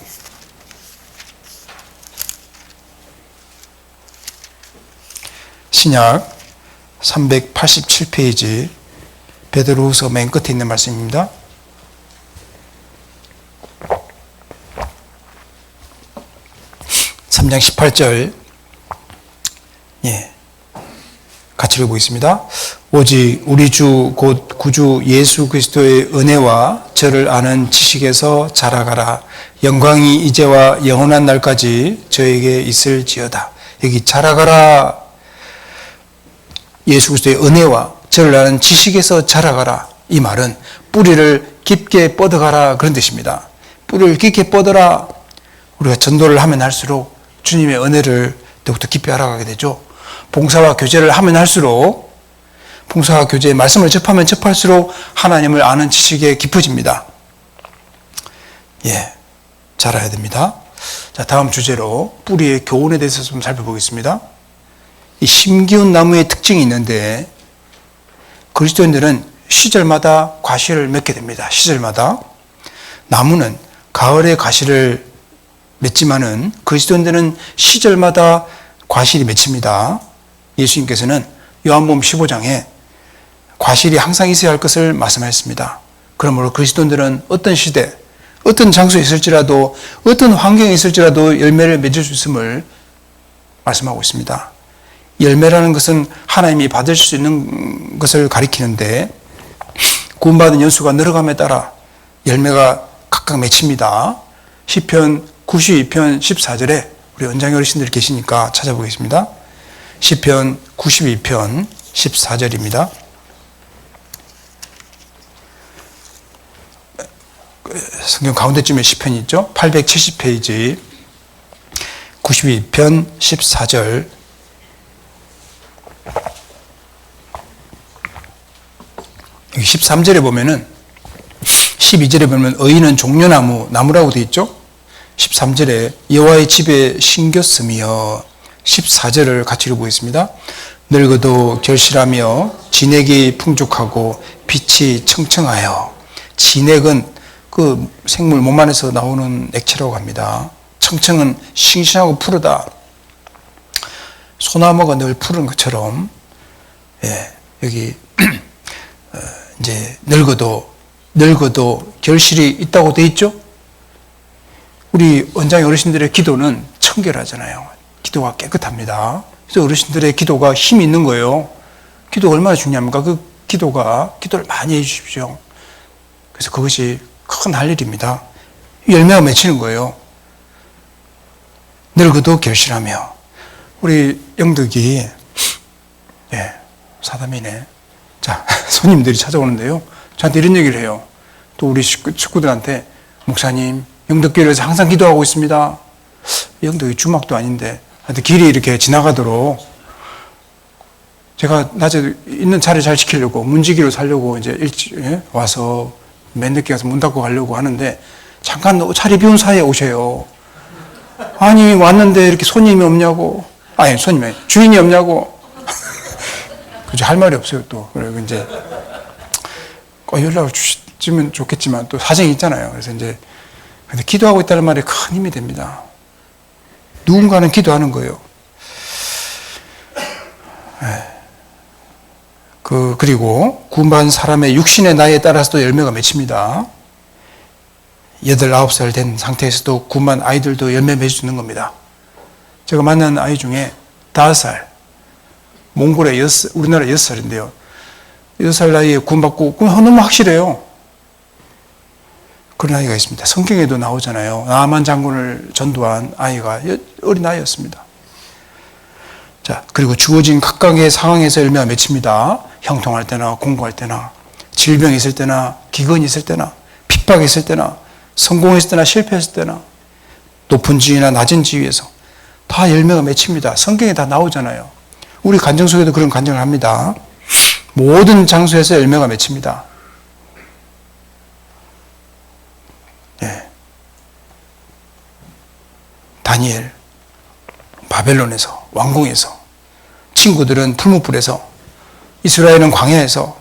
신약 387페이지 베드로후서 맨 끝에 있는 말씀입니다. (3장 18절) 같이 읽어보겠습니다. 오직 우리 주 곧 구주 예수 그리스도의 은혜와 저를 아는 지식에서 자라가라. 영광이 이제와 영원한 날까지 저에게 있을지어다. 여기 자라가라, 예수 그리스도의 은혜와 저를 아는 지식에서 자라가라. 이 말은 뿌리를 깊게 뻗어가라 그런 뜻입니다. 뿌리를 깊게 뻗어라. 우리가 전도를 하면 할수록 주님의 은혜를 더욱더 깊이 알아가게 되죠. 봉사와 교제를 하면 할수록, 봉사와 교제의 말씀을 접하면 접할수록 하나님을 아는 지식에 깊어집니다. 자라야 됩니다. 자, 다음 주제로 뿌리의 교훈에 대해서 좀 살펴보겠습니다. 이 심기운 나무의 특징이 있는데 그리스도인들은 시절마다 과실을 맺게 됩니다. 시절마다. 나무는 가을에 과실을 맺지만은 그리스도인들은 시절마다 과실이 맺힙니다. 예수님께서는 요한복음 15장에 과실이 항상 있어야 할 것을 말씀하셨습니다. 그러므로 그리스도인들은 어떤 시대, 어떤 장소에 있을지라도, 어떤 환경에 있을지라도 열매를 맺을 수 있음을 말씀하고 있습니다. 열매라는 것은 하나님이 받을 수 있는 것을 가리키는데 구원받은 연수가 늘어감에 따라 열매가 각각 맺힙니다. 시편 92편 14절에 우리 은장이 어르신들이 계시니까 찾아보겠습니다. 시편 92편 14절입니다. 성경 가운데쯤에 시편이 있죠. 870페이지 92편 14절. 여기 13절에 보면은 12절에 보면 의인은 종려나무, 나무라고 되어 있죠. 13절에 여호와의 집에 심겼으며 14절을 같이 읽어보겠습니다. 늙어도 결실하며 진액이 풍족하고 빛이 청청하여. 진액은 그 생물 몸 안에서 나오는 액체라고 합니다. 청청은 싱싱하고 푸르다. 소나무가 늘 푸른 것처럼, 여기 이제 늙어도 결실이 있다고 돼 있죠. 우리 원장의 어르신들의 기도는 청결하잖아요. 기도가 깨끗합니다. 그래서 어르신들의 기도가 힘이 있는 거예요. 기도가 얼마나 중요합니까? 그 기도를 많이 해주십시오. 그래서 그것이 큰 할 일입니다. 열매가 맺히는 거예요. 늙어도 결실하며. 우리 영덕이, 사담이네. 자, 손님들이 찾아오는데요. 저한테 이런 얘기를 해요. 또 우리 식구들한테, 목사님, 영덕교회에서 항상 기도하고 있습니다. 영덕이 주막도 아닌데, 하여튼 길이 이렇게 지나가도록 제가 낮에 있는 자리 잘 지키려고, 문지기로 살려고 이제 일찍 와서 맨 늦게 가서 문 닫고 가려고 하는데, 잠깐 자리 비운 사이에 오세요. 아니, 왔는데 이렇게 손님이 없냐고. 아니, 주인이 없냐고. 그죠, 할 말이 없어요, 또. 그리고 이제, 연락을 주시면 좋겠지만 또 사정이 있잖아요. 그래서 이제, 근데 기도하고 있다는 말이 큰 힘이 됩니다. 누군가는 기도하는 거예요. 그리고 구원받은 사람의 육신의 나이에 따라서도 열매가 맺힙니다. 8, 9살 된 상태에서도 구원받은 아이들도 열매 맺을 수 있는 겁니다. 제가 만난 아이 중에 5살, 몽골에 우리나라 6살인데요. 6살 나이에 구원받고, 너무 확실해요. 그런 아이가 있습니다. 성경에도 나오잖아요. 나만 장군을 전도한 아이가 어린 아이였습니다. 자, 그리고 주어진 각각의 상황에서 열매가 맺힙니다. 형통할 때나 공부할 때나, 질병이 있을 때나, 기근이 있을 때나, 핍박이 있을 때나, 성공했을 때나 실패했을 때나, 높은 지위나 낮은 지위에서 다 열매가 맺힙니다. 성경에 다 나오잖아요. 우리 간증 속에도 그런 간증을 합니다. 모든 장소에서 열매가 맺힙니다. 다니엘, 바벨론에서, 왕궁에서, 친구들은 풀무불에서, 이스라엘은 광야에서,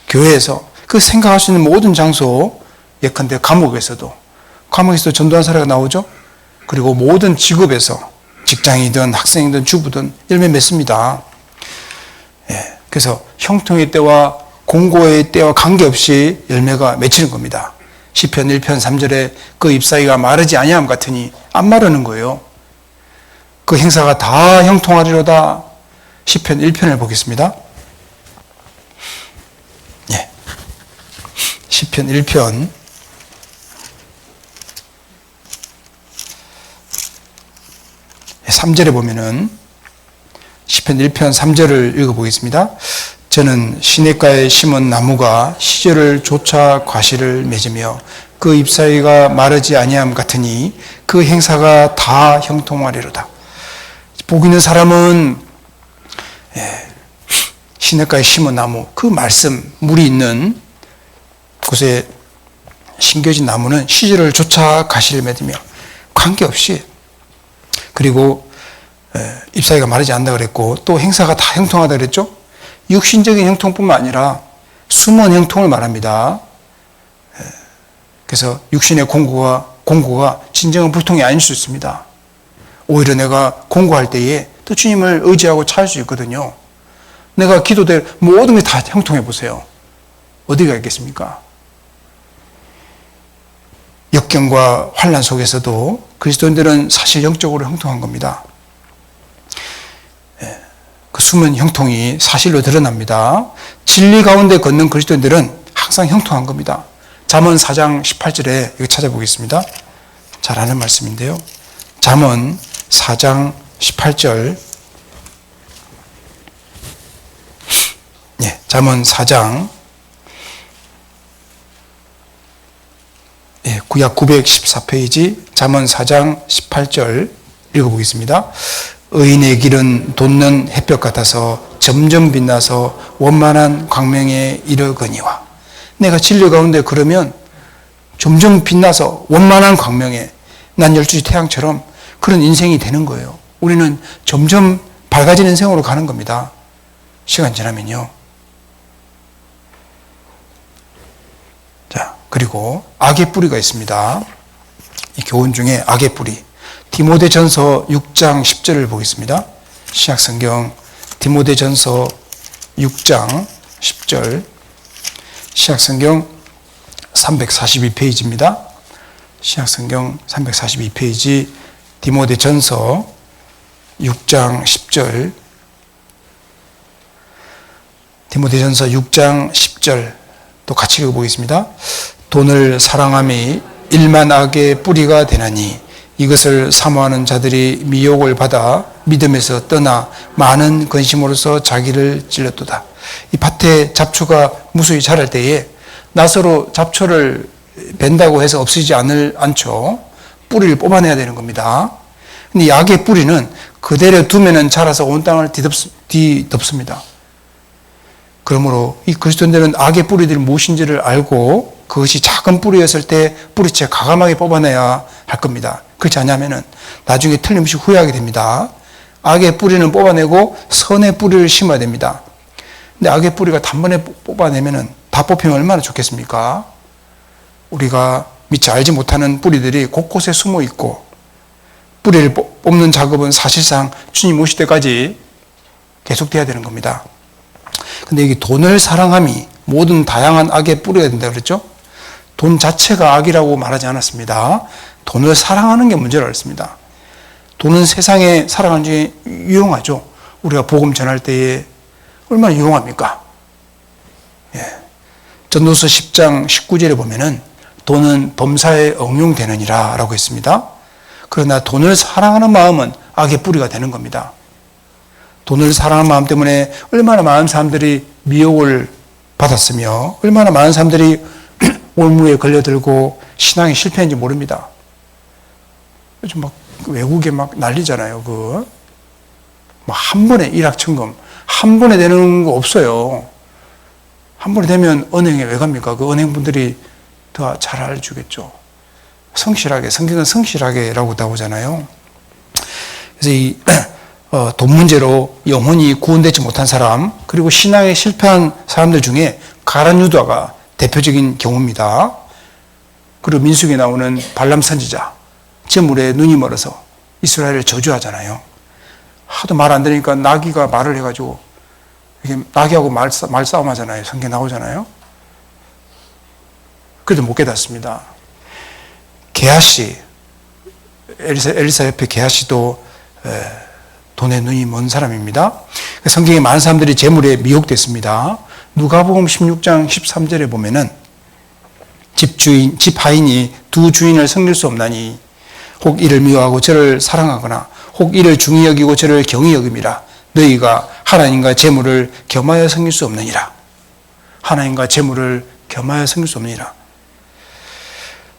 교회에서, 그 생각할 수 있는 모든 장소, 예컨대 감옥에서도 전도한 사례가 나오죠. 그리고 모든 직업에서, 직장이든 학생이든 주부든 열매 맺습니다. 그래서 형통의 때와 공고의 때와 관계없이 열매가 맺히는 겁니다. 시편 1편 3절에 그 잎사귀가 마르지 아니함 같으니 안 마르는 거예요. 그 행사가 다 형통하리로다. 시편 1편을 보겠습니다. 시편 1편 3절에 보면은 시편 1편 3절을 읽어보겠습니다. 저는 시냇가에 심은 나무가 시절을 쫓아 과실을 맺으며 그 잎사귀가 마르지 아니함 같으니 그 행사가 다 형통하리로다. 복 있는 사람은 시냇가에 심은 나무, 그 말씀, 물이 있는 곳에 심겨진 나무는 시절을 쫓아 과실을 맺으며 관계없이, 그리고 잎사귀가 마르지 않는다 그랬고 또 행사가 다 형통하다 그랬죠. 육신적인 형통뿐만 아니라 숨은 형통을 말합니다. 그래서 육신의 공고가 진정한 불통이 아닐 수 있습니다. 오히려 내가 공고할 때에 또 주님을 의지하고 찾을 수 있거든요. 내가 기도될 모든 게 다 형통해 보세요. 어디가 있겠습니까? 역경과 환난 속에서도 그리스도인들은 사실 영적으로 형통한 겁니다. 그 숨은 형통이 사실로 드러납니다. 진리 가운데 걷는 그리스도인들은 항상 형통한 겁니다. 잠언 4장 18절에 이거 찾아보겠습니다. 잘 아는 말씀인데요. 잠언 4장 18절. 잠언 4장 구약 914페이지 잠언 4장 18절 읽어보겠습니다. 의인의 길은 돋는 햇볕 같아서 점점 빛나서 원만한 광명에 이르거니와. 내가 진리 가운데 그러면 점점 빛나서 원만한 광명에, 난 12시 태양처럼 그런 인생이 되는 거예요. 우리는 점점 밝아지는 인생으로 가는 겁니다. 시간 지나면요. 자, 그리고 악의 뿌리가 있습니다. 이 교훈 중에 악의 뿌리. 디모데전서 6장 10절을 보겠습니다. 신약성경 디모데전서 6장 10절. 신약성경 342페이지입니다. 신약성경 342페이지 디모데전서 6장 10절. 디모데전서 6장 10절 또 같이 읽어보겠습니다. 돈을 사랑함이 일만악의 뿌리가 되나니 이것을 사모하는 자들이 미혹을 받아 믿음에서 떠나 많은 근심으로서 자기를 찔렀도다. 이 밭에 잡초가 무수히 자랄 때에 나서로 잡초를 벤다고 해서 없어지지 않죠. 뿌리를 뽑아내야 되는 겁니다. 근데 이 악의 뿌리는 그대로 두면은 자라서 온 땅을 뒤덮습니다. 그러므로 이 그리스도인들은 악의 뿌리들이 무엇인지를 알고 그것이 작은 뿌리였을 때 뿌리채 과감하게 뽑아내야 할 겁니다. 그렇지 않으면은 나중에 틀림없이 후회하게 됩니다. 악의 뿌리는 뽑아내고 선의 뿌리를 심어야 됩니다. 근데 악의 뿌리가 단번에 뽑아내면은 다 뽑히면 얼마나 좋겠습니까? 우리가 미처 알지 못하는 뿌리들이 곳곳에 숨어 있고 뿌리를 뽑는 작업은 사실상 주님 오실 때까지 계속돼야 되는 겁니다. 근데 여기 돈을 사랑함이 모든 다양한 악의 뿌리가 된다 그랬죠? 돈 자체가 악이라고 말하지 않았습니다. 돈을 사랑하는 게 문제라고 했습니다. 돈은 세상에 살아가는 중에 유용하죠. 우리가 복음 전할 때에 얼마나 유용합니까? 전도서 10장 19절에 보면은 돈은 범사에 응용되느니라 라고 했습니다. 그러나 돈을 사랑하는 마음은 악의 뿌리가 되는 겁니다. 돈을 사랑하는 마음 때문에 얼마나 많은 사람들이 미혹을 받았으며 얼마나 많은 사람들이 올무에 걸려들고 신앙에 실패했는지 모릅니다. 요즘 막 외국에 막 난리잖아요. 한 번에 일확천금, 한 번에 되는 거 없어요. 한 번에 되면 은행에 왜 갑니까? 그 은행분들이 더 잘 알려주겠죠. 성실하게, 성경은 성실하게라고 나오잖아요. 그래서 이 돈 문제로 영혼이 구원되지 못한 사람, 그리고 신앙에 실패한 사람들 중에 가룟 유다가 대표적인 경우입니다. 그리고 민수기에 나오는 발람 선지자, 재물에 눈이 멀어서 이스라엘을 저주하잖아요. 하도 말 안 들으니까 나귀가 말을 해가지고 이게 나귀하고 말싸움 하잖아요. 성경에 나오잖아요. 그래도 못 깨닫습니다. 게하시, 엘리사 옆에 게하시도 돈에 눈이 먼 사람입니다. 성경에 많은 사람들이 재물에 미혹됐습니다. 누가복음 16장 13절에 보면은 집 하인이 두 주인을 섬길 수 없나니 혹 이를 미워하고 저를 사랑하거나 혹 이를 중히 여기고 저를 경히 여김이라. 너희가 하나님과 재물을 겸하여 섬길 수 없느니라. 하나님과 재물을 겸하여 섬길 수 없느니라.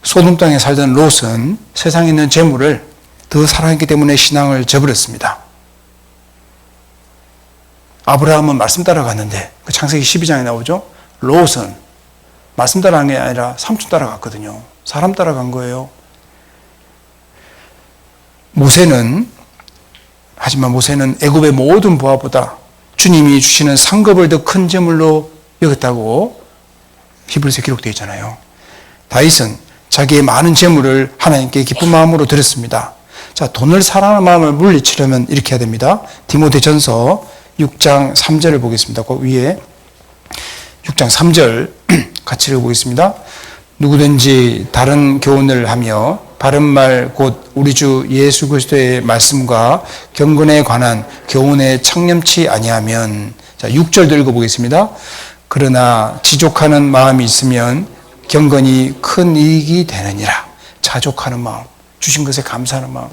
소돔 땅에 살던 롯은 세상에 있는 재물을 더 사랑했기 때문에 신앙을 저버렸습니다. 아브라함은 말씀 따라갔는데 그 창세기 12장에 나오죠. 롯은 말씀 따라간 게 아니라 삼촌 따라갔거든요. 사람 따라간 거예요. 하지만 모세는 애굽의 모든 부하보다 주님이 주시는 상급을 더 큰 재물로 여겼다고 히브리서에 기록되어 있잖아요. 다윗은 자기의 많은 재물을 하나님께 기쁜 마음으로 드렸습니다. 자, 돈을 사랑하는 마음을 물리치려면 이렇게 해야 됩니다. 디모데전서 6장 3절을 보겠습니다. 그 위에 6장 3절 같이 읽어보겠습니다. 누구든지 다른 교훈을 하며 바른 말 곧 우리 주 예수 그리스도의 말씀과 경건에 관한 교훈에 창념치 아니하면, 자, 6절도 읽어보겠습니다. 그러나 지족하는 마음이 있으면 경건이 큰 이익이 되느니라. 자족하는 마음, 주신 것에 감사하는 마음.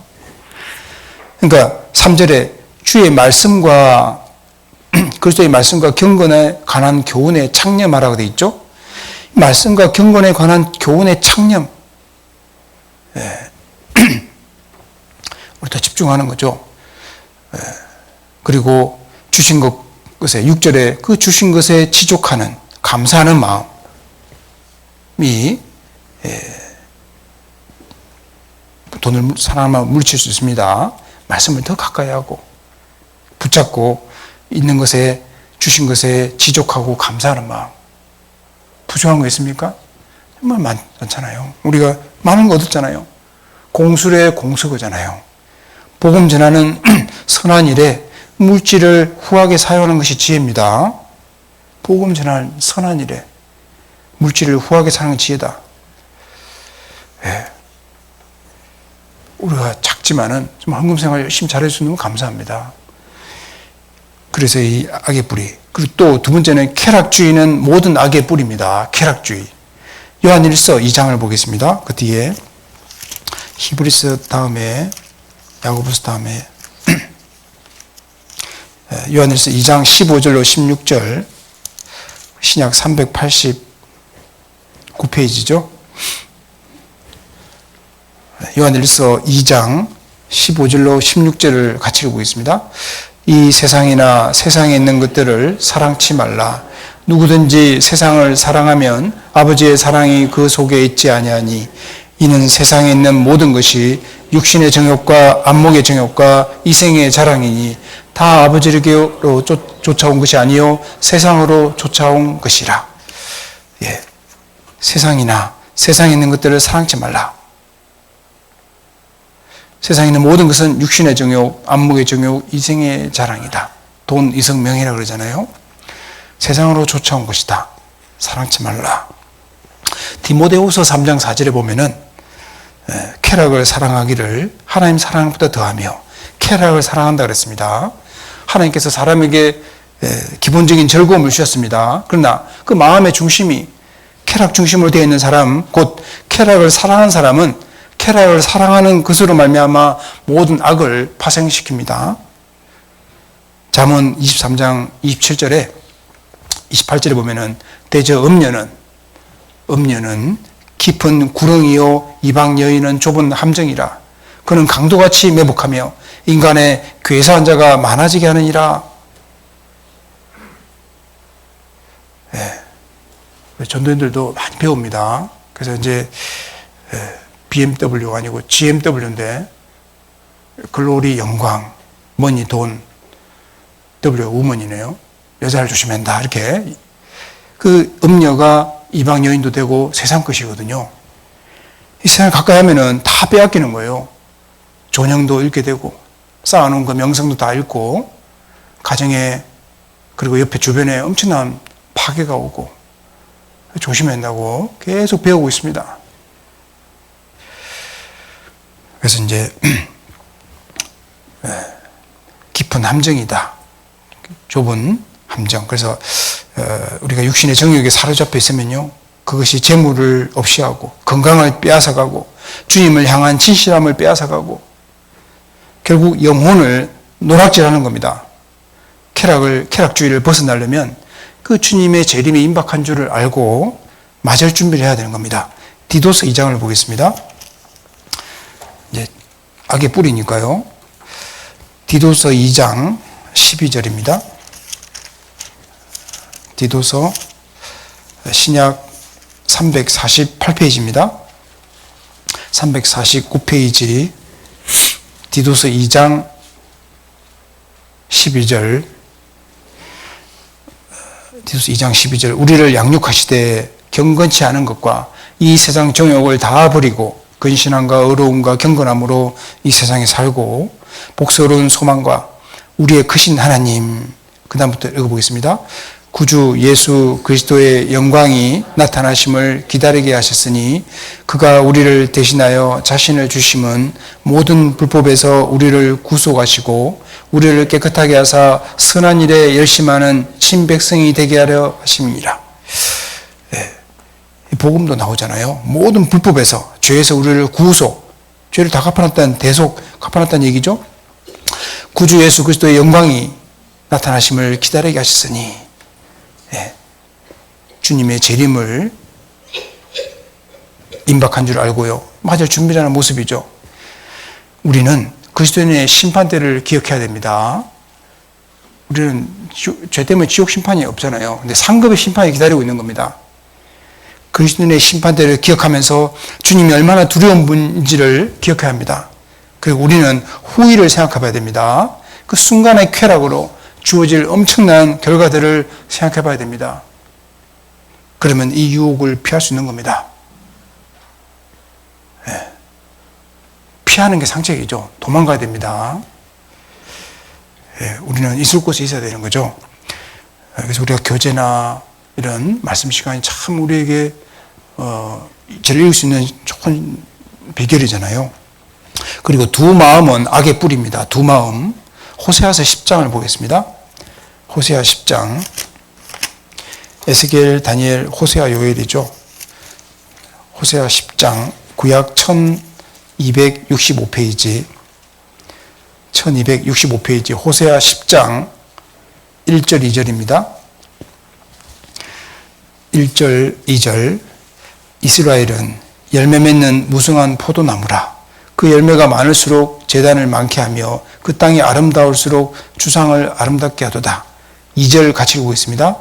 그러니까 3절에 주의 말씀과 그리스도의 말씀과 경건에 관한 교훈에 창념하라고 되어 있죠. 말씀과 경건에 관한 교훈에 창념. 우리 더 집중하는 거죠. 그리고 주신 것에 6절에 그 주신 것에 지족하는 감사하는 마음이 돈을 사랑하는 마음을 물리칠 수 있습니다. 말씀을 더 가까이 하고 붙잡고 있는 것에 주신 것에 지족하고 감사하는 마음. 부족한 거 있습니까? 정말 많잖아요. 우리가 많은 거 얻었잖아요. 공술의 공수거잖아요. 복음 전하는 선한 일에 물질을 후하게 사용하는 것이 지혜입니다. 복음 전하는 선한 일에 물질을 후하게 사용하는 지혜다. 우리가 작지만은 좀 헌금 생활 열심히 잘해주는 건 감사합니다. 그래서 이 악의 뿌리. 그리고 또 두 번째는 쾌락주의는 모든 악의 뿌리입니다. 쾌락주의. 요한일서 2장을 보겠습니다. 그 뒤에 히브리서 다음에 야고보서 다음에 요한일서 2장 15절로 16절, 신약 389페이지죠. 요한일서 2장 15절로 16절을 같이 읽어보겠습니다. 이 세상이나 세상에 있는 것들을 사랑치 말라. 누구든지 세상을 사랑하면 아버지의 사랑이 그 속에 있지 아니하니 이는 세상에 있는 모든 것이 육신의 정욕과 안목의 정욕과 이생의 자랑이니 다 아버지에게로 쫓아온 것이 아니요 세상으로 쫓아온 것이라. 세상이나 세상에 있는 것들을 사랑치 말라. 세상에 있는 모든 것은 육신의 정욕, 안목의 정욕, 이생의 자랑이다. 돈, 이성, 명예라 그러잖아요. 세상으로 쫓아온 것이다. 사랑치 말라. 디모데후서 3장 4절에 보면은 쾌락을 사랑하기를 하나님 사랑보다 더하며 쾌락을 사랑한다 그랬습니다. 하나님께서 사람에게 기본적인 즐거움을 주셨습니다. 그러나 그 마음의 중심이 쾌락 중심으로 되어 있는 사람, 곧 쾌락을 사랑하는 사람은 쾌락을 사랑하는 것으로 말미암아 모든 악을 파생시킵니다. 잠언 23장 27절에 28절에 보면은 대저 음녀는 깊은 구렁이요 이방 여인은 좁은 함정이라. 그는 강도같이 매복하며 인간의 괴사한 자가 많아지게 하느니라. 전도인들도 많이 배웁니다. 그래서 이제 BMW가 아니고 GMW인데 글로리 영광, 머니 돈, W 우먼이네요. 여자를 조심한다. 이렇게 그 음녀가 이방 여인도 되고 세상 것이거든요. 이 세상 가까이 하면은 다 빼앗기는 거예요. 존영도 잃게 되고 쌓아놓은 그 명성도 다 잃고 가정에 그리고 옆에 주변에 엄청난 파괴가 오고 조심해야 한다고 계속 배우고 있습니다. 그래서 이제 깊은 함정이다. 좁은 함정. 그래서 우리가 육신의 정욕에 사로잡혀 있으면요, 그것이 재물을 없이 하고 건강을 빼앗아가고 주님을 향한 진실함을 빼앗아가고 결국 영혼을 노락질하는 겁니다. 쾌락주의를 벗어나려면 그 주님의 재림이 임박한 줄을 알고 맞을 준비를 해야 되는 겁니다. 디도서 2장을 보겠습니다. 이제 악의 뿌리니까요. 디도서 2장 12절입니다. 디도서 신약 348페이지입니다. 349페이지 디도서 2장 12절 디도서 2장 12절 우리를 양육하시되 경건치 않은 것과 이 세상 정욕을 다 버리고 근신함과 의로움과 경건함으로 이 세상에 살고 복스러운 소망과 우리의 크신 하나님, 그 다음부터 읽어보겠습니다. 구주 예수 그리스도의 영광이 나타나심을 기다리게 하셨으니 그가 우리를 대신하여 자신을 주심은 모든 불법에서 우리를 구속하시고 우리를 깨끗하게 하사 선한 일에 열심하는 신백성이 되게 하려 하심이니라. 네. 복음도 나오잖아요. 모든 불법에서, 죄에서 우리를 구속, 죄를 다 갚아놨다는, 대속 갚아놨다는 얘기죠. 구주 예수 그리스도의 영광이 나타나심을 기다리게 하셨으니, 예, 주님의 재림을 임박한 줄 알고요. 맞을 준비라는 모습이죠. 우리는 그리스도인의 심판대를 기억해야 됩니다. 우리는 죄 때문에 지옥 심판이 없잖아요. 근데 상급의 심판이 기다리고 있는 겁니다. 그리스도인의 심판대를 기억하면서 주님이 얼마나 두려운 분인지를 기억해야 합니다. 그리고 우리는 후일을 생각해 봐야 됩니다. 그 순간의 쾌락으로 주어질 엄청난 결과들을 생각해 봐야 됩니다. 그러면 이 유혹을 피할 수 있는 겁니다. 네. 피하는 게 상책이죠. 도망가야 됩니다. 네. 우리는 있을 곳에 있어야 되는 거죠. 그래서 우리가 교제나 이런 말씀 시간이 참 우리에게 죄를 이길 수 있는 좋은 비결이잖아요. 그리고 두 마음은 악의 뿌리입니다. 두 마음. 호세아서 10장을 보겠습니다. 호세아 10장. 에스겔, 다니엘, 호세아, 요엘이죠. 호세아 10장. 구약 1265페이지. 1265페이지. 호세아 10장 1절, 2절입니다. 1절, 2절. 이스라엘은 열매 맺는 무성한 포도나무라. 그 열매가 많을수록 제단을 많게 하며 그 땅이 아름다울수록 주상을 아름답게 하도다. 2절 같이 읽고 있습니다.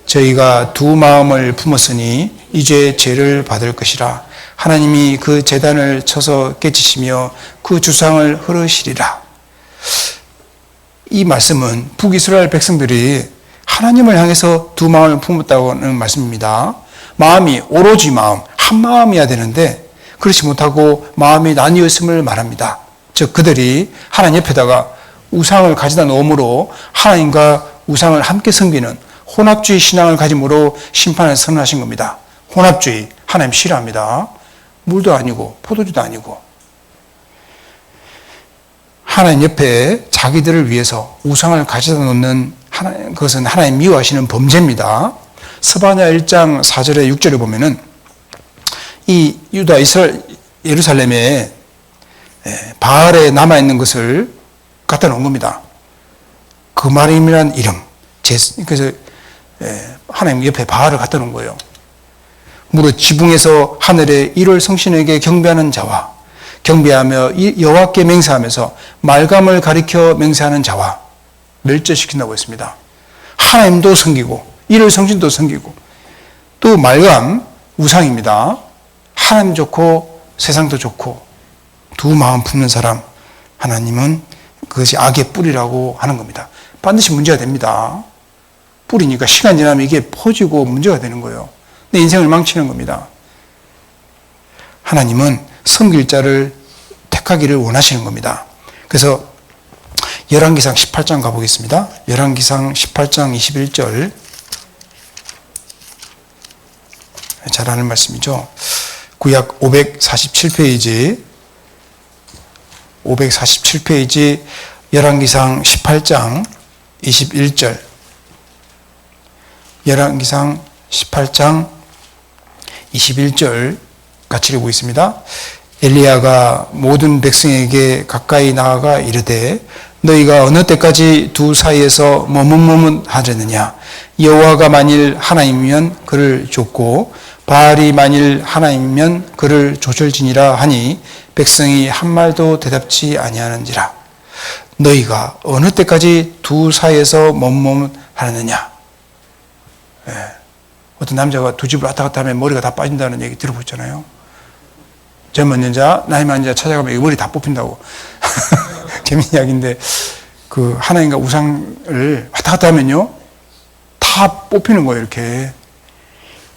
저희가 두 마음을 품었으니 이제 죄를 받을 것이라. 하나님이 그 제단을 쳐서 깨치시며 그 주상을 흐르시리라. 이 말씀은 북이스라엘 백성들이 하나님을 향해서 두 마음을 품었다는 말씀입니다. 마음이 오로지 마음, 한 마음이어야 되는데 그렇지 못하고 마음이 나뉘었음을 말합니다. 즉 그들이 하나님 옆에다가 우상을 가져다 놓음으로 하나님과 우상을 함께 섬기는 혼합주의 신앙을 가짐으로 심판을 선언하신 겁니다. 혼합주의, 하나님 싫어합니다. 물도 아니고 포도주도 아니고. 하나님 옆에 자기들을 위해서 우상을 가져다 놓는 그것은 하나님 미워하시는 범죄입니다. 스바냐 1장 4절에 6절에 보면은 이 유다 이스라엘 예루살렘에 바알에 남아있는 것을 갖다 놓은 겁니다. 그마림이라는 이름. 그래서 하나님 옆에 바알을 갖다 놓은 거예요. 무릇 지붕에서 하늘의 1월 성신에게 경배하는 자와 경배하며 여호와께 맹세하면서 말감을 가리켜 맹세하는 자와 멸절시킨다고 했습니다. 하나님도 섬기고 1월 성신도 섬기고 또 말감 우상입니다. 하나님 좋고 세상도 좋고 두 마음 품는 사람, 하나님은 그것이 악의 뿌리라고 하는 겁니다. 반드시 문제가 됩니다. 뿌리니까 시간 지나면 이게 퍼지고 문제가 되는 거예요. 내 인생을 망치는 겁니다. 하나님은 섬길 자를 택하기를 원하시는 겁니다. 그래서 열왕기상 18장 가보겠습니다. 열왕기상 18장 21절. 잘 아는 말씀이죠. 구약 547페이지 547페이지 열왕기상 18장 21절. 열왕기상 18장 21절 같이 읽고 있습니다. 엘리야가 모든 백성에게 가까이 나아가 이르되 너희가 어느 때까지 두 사이에서 머뭇머뭇하려느냐. 여호와가 만일 하나님이면 그를 좇고 바알이 만일 하나님이면 그를 조절지니라 하니 백성이 한 말도 대답지 아니하는지라. 너희가 어느 때까지 두 사이에서 머뭇머뭇하느냐. 어떤 남자가 두 집을 왔다 갔다 하면 머리가 다 빠진다는 얘기 들어보셨잖아요. 젊은 여자, 나이 많은 여자 찾아가면 머리 다 뽑힌다고. 재밌는 이야기인데, 그 하나님과 우상을 왔다 갔다 하면요, 다 다 뽑히는 거예요. 이렇게.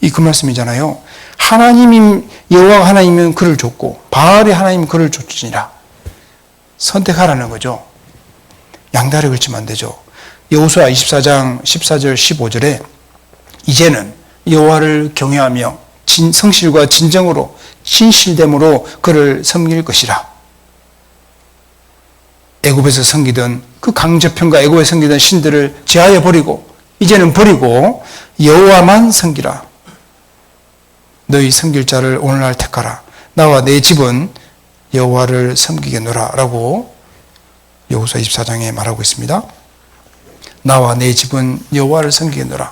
이 그 말씀이잖아요. 하나님이 여호와 하나님은 그를 줬고 바알이 하나님은 그를 줬으니라. 선택하라는 거죠. 양다리 걸치면 안 되죠. 여호수아 24장 14절 15절에 이제는 여호와를 경외하며 성실과 진정으로 신실됨으로 그를 섬길 것이라. 애굽에서 섬기던 그 강저편과 애굽에 섬기던 신들을 제하여 버리고 이제는 버리고 여호와만 섬기라. 너희 섬길 자를 오늘날 택하라. 나와 내 집은 여호와를 섬기겠노라 라고 여호수아 24장에 말하고 있습니다. 나와 내 집은 여호와를 섬기겠노라.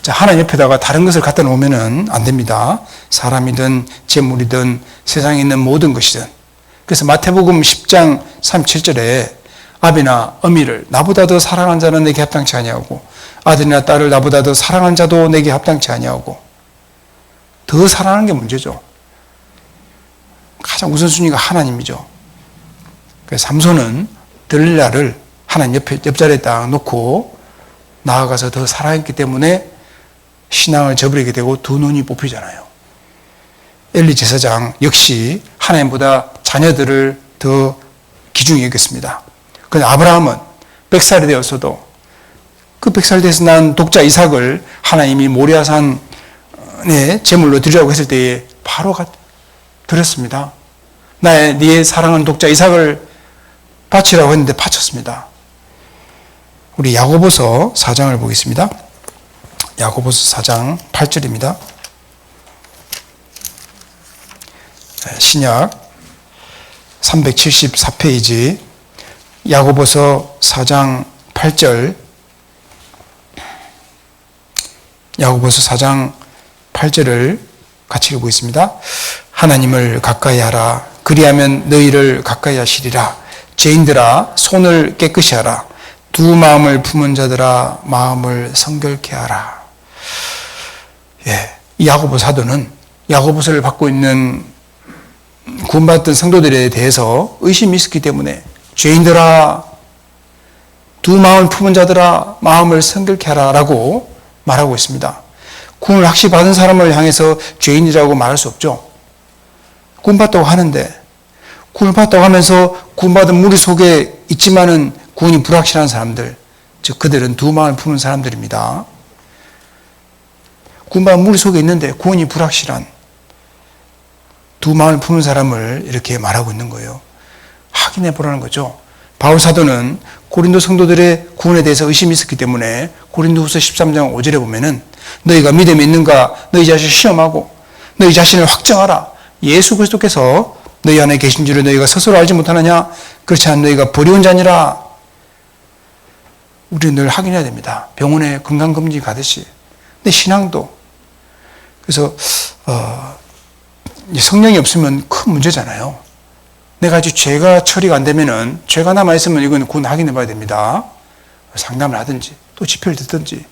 자, 하나님 옆에다가 다른 것을 갖다 놓으면 안 됩니다. 사람이든 재물이든 세상에 있는 모든 것이든. 그래서 마태복음 10장 37절에 아비나 어미를 나보다 더 사랑한 자는 내게 합당치 아니하고 아들이나 딸을 나보다 더 사랑한 자도 내게 합당치 아니하고. 더 사랑하는 게 문제죠. 가장 우선순위가 하나님이죠. 그래서 삼손은 들릴라를 하나님 옆자리에 딱 놓고 나아가서 더 사랑했기 때문에 신앙을 저버리게 되고 두 눈이 뽑히잖아요. 엘리 제사장 역시 하나님보다 자녀들을 더 귀중히 여겼습니다. 그런데 아브라함은 100살이 되었어도 그 100살 돼서 난 독자 이삭을 하나님이 모리아산에 제물로 드리라고 했을 때에 바로 드렸습니다. 네의 사랑하는 독자 이삭을 바치라고 했는데 바쳤습니다. 우리 야고보서 4장을 보겠습니다. 야고보서 4장 8절입니다. 신약 374페이지 야고보서 4장 8절 야고보서 4장 8절을 같이 읽어보겠습니다. 하나님을 가까이 하라. 그리하면 너희를 가까이 하시리라. 죄인들아 손을 깨끗이 하라. 두 마음을 품은 자들아 마음을 성결케 하라. 이 야고보 사도는 야고보서를 받고 있는 구원받던 성도들에 대해서 의심이 있었기 때문에 죄인들아 두 마음을 품은 자들아 마음을 성결케 하라 라고 말하고 있습니다. 구원을 확실히 받은 사람을 향해서 죄인이라고 말할 수 없죠. 구원받다고 하는데 구원을 받다고 하면서 구원받은 무리 속에 있지만은 구원이 불확실한 사람들, 즉 그들은 두 마음을 품은 사람들입니다. 구원받은 무리 속에 있는데 구원이 불확실한 두 마음을 품은 사람을 이렇게 말하고 있는 거예요. 확인해 보라는 거죠. 바울 사도는 고린도 성도들의 구원에 대해서 의심이 있었기 때문에 고린도후서 13장 5절에 보면은 너희가 믿음이 있는가 너희 자신을 시험하고 너희 자신을 확정하라. 예수 그리스도께서 너희 안에 계신 줄을 너희가 스스로 알지 못하느냐? 그렇지 않으면 너희가 버리운 자니라. 우리는 늘 확인해야 됩니다. 병원에 건강검진 가듯이. 근데 신앙도. 그래서 성령이 없으면 큰 문제잖아요. 내가 아직 죄가 처리가 안 되면은 죄가 남아있으면 이건 곧 확인해 봐야 됩니다. 상담을 하든지 또 집회를 듣든지.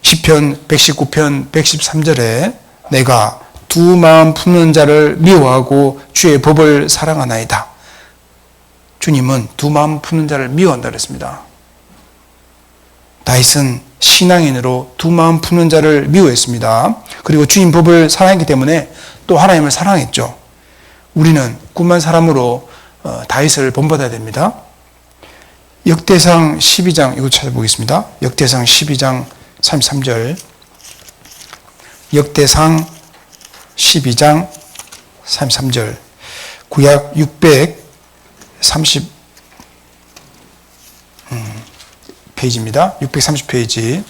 시편 119편 113절에 내가 두 마음 품는 자를 미워하고 주의 법을 사랑하나이다. 주님은 두 마음 품는 자를 미워한다 그랬습니다. 다윗은 신앙인으로 두 마음 품는 자를 미워했습니다. 그리고 주님 법을 사랑했기 때문에 또 하나님을 사랑했죠. 우리는 구원한 사람으로 다윗을 본받아야 됩니다. 역대상 12장 이거 찾아보겠습니다. 역대상 12장 33절 역대상 12장 33절 구약 630 페이지입니다. 630페이지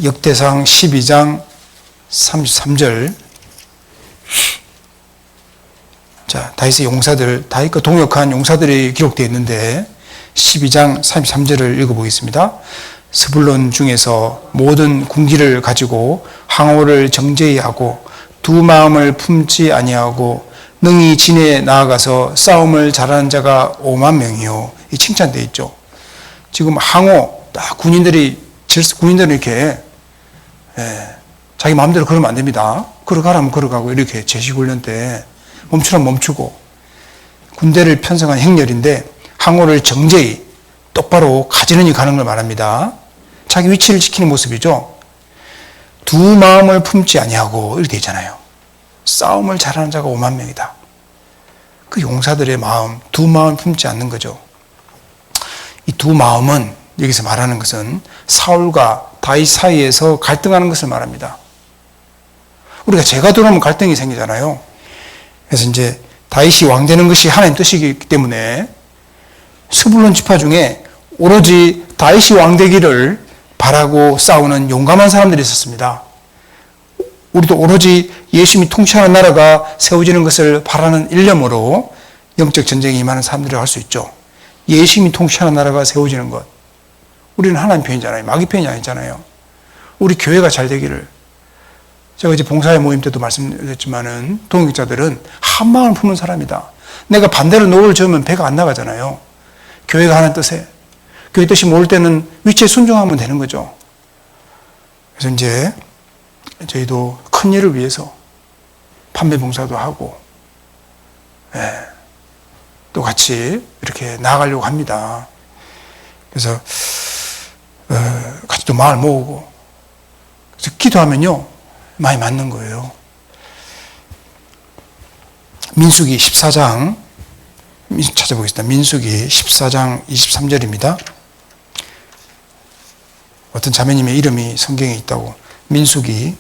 역대상 12장 33절 자, 다윗의 용사들, 다윗과 동역한 용사들이 기록되어 있는데 12장 33절을 읽어보겠습니다. 스불론 중에서 모든 군기를 가지고 항오를 정제히 하고 두 마음을 품지 아니하고 능히 진에 나아가서 싸움을 잘하는 자가 5만 명이요. 이 칭찬되어 있죠. 지금 항오, 딱 군인들은 이렇게 자기 마음대로 걸으면 안 됩니다. 걸어가라면 걸어가고 이렇게 제식훈련 때 멈추라면 멈추고 군대를 편성한 행렬인데 항오를 정제히 똑바로 가지런히 가는 걸 말합니다. 자기 위치를 지키는 모습이죠. 두 마음을 품지 아니하고 이렇게 되어 있잖아요. 싸움을 잘하는 자가 5만 명이다. 그 용사들의 마음, 두 마음을 품지 않는 거죠. 이 두 마음은 여기서 말하는 것은 사울과 다윗 사이에서 갈등하는 것을 말합니다. 우리가 죄가 들어오면 갈등이 생기잖아요. 그래서 이제 다윗이 왕되는 것이 하나님 뜻이기 때문에 스불론 지파 중에 오로지 다윗이 왕되기를 바라고 싸우는 용감한 사람들이 있었습니다. 우리도 오로지 예수님이 통치하는 나라가 세워지는 것을 바라는 일념으로 영적 전쟁에 임하는 사람들이라고 할 수 있죠. 예수님이 통치하는 나라가 세워지는 것. 우리는 하나님 편이잖아요. 마귀 편이 아니잖아요. 우리 교회가 잘 되기를. 제가 이제 봉사회 모임 때도 말씀드렸지만은 동역자들은 한 마음을 품는 사람이다. 내가 반대로 노를 저으면 배가 안 나가잖아요. 교회가 하는 뜻에. 교회 뜻이 모를 때는 위치에 순종하면 되는 거죠. 그래서 이제 저희도 큰 일을 위해서 판매 봉사도 하고, 또 같이 이렇게 나아가려고 합니다. 그래서 같이 또 마을 모으고, 그래서 기도하면요 많이 맞는 거예요. 민수기 14장 찾아보겠습니다. 민수기 14장 23절입니다. 어떤 자매님의 이름이 성경에 있다고. 민수기,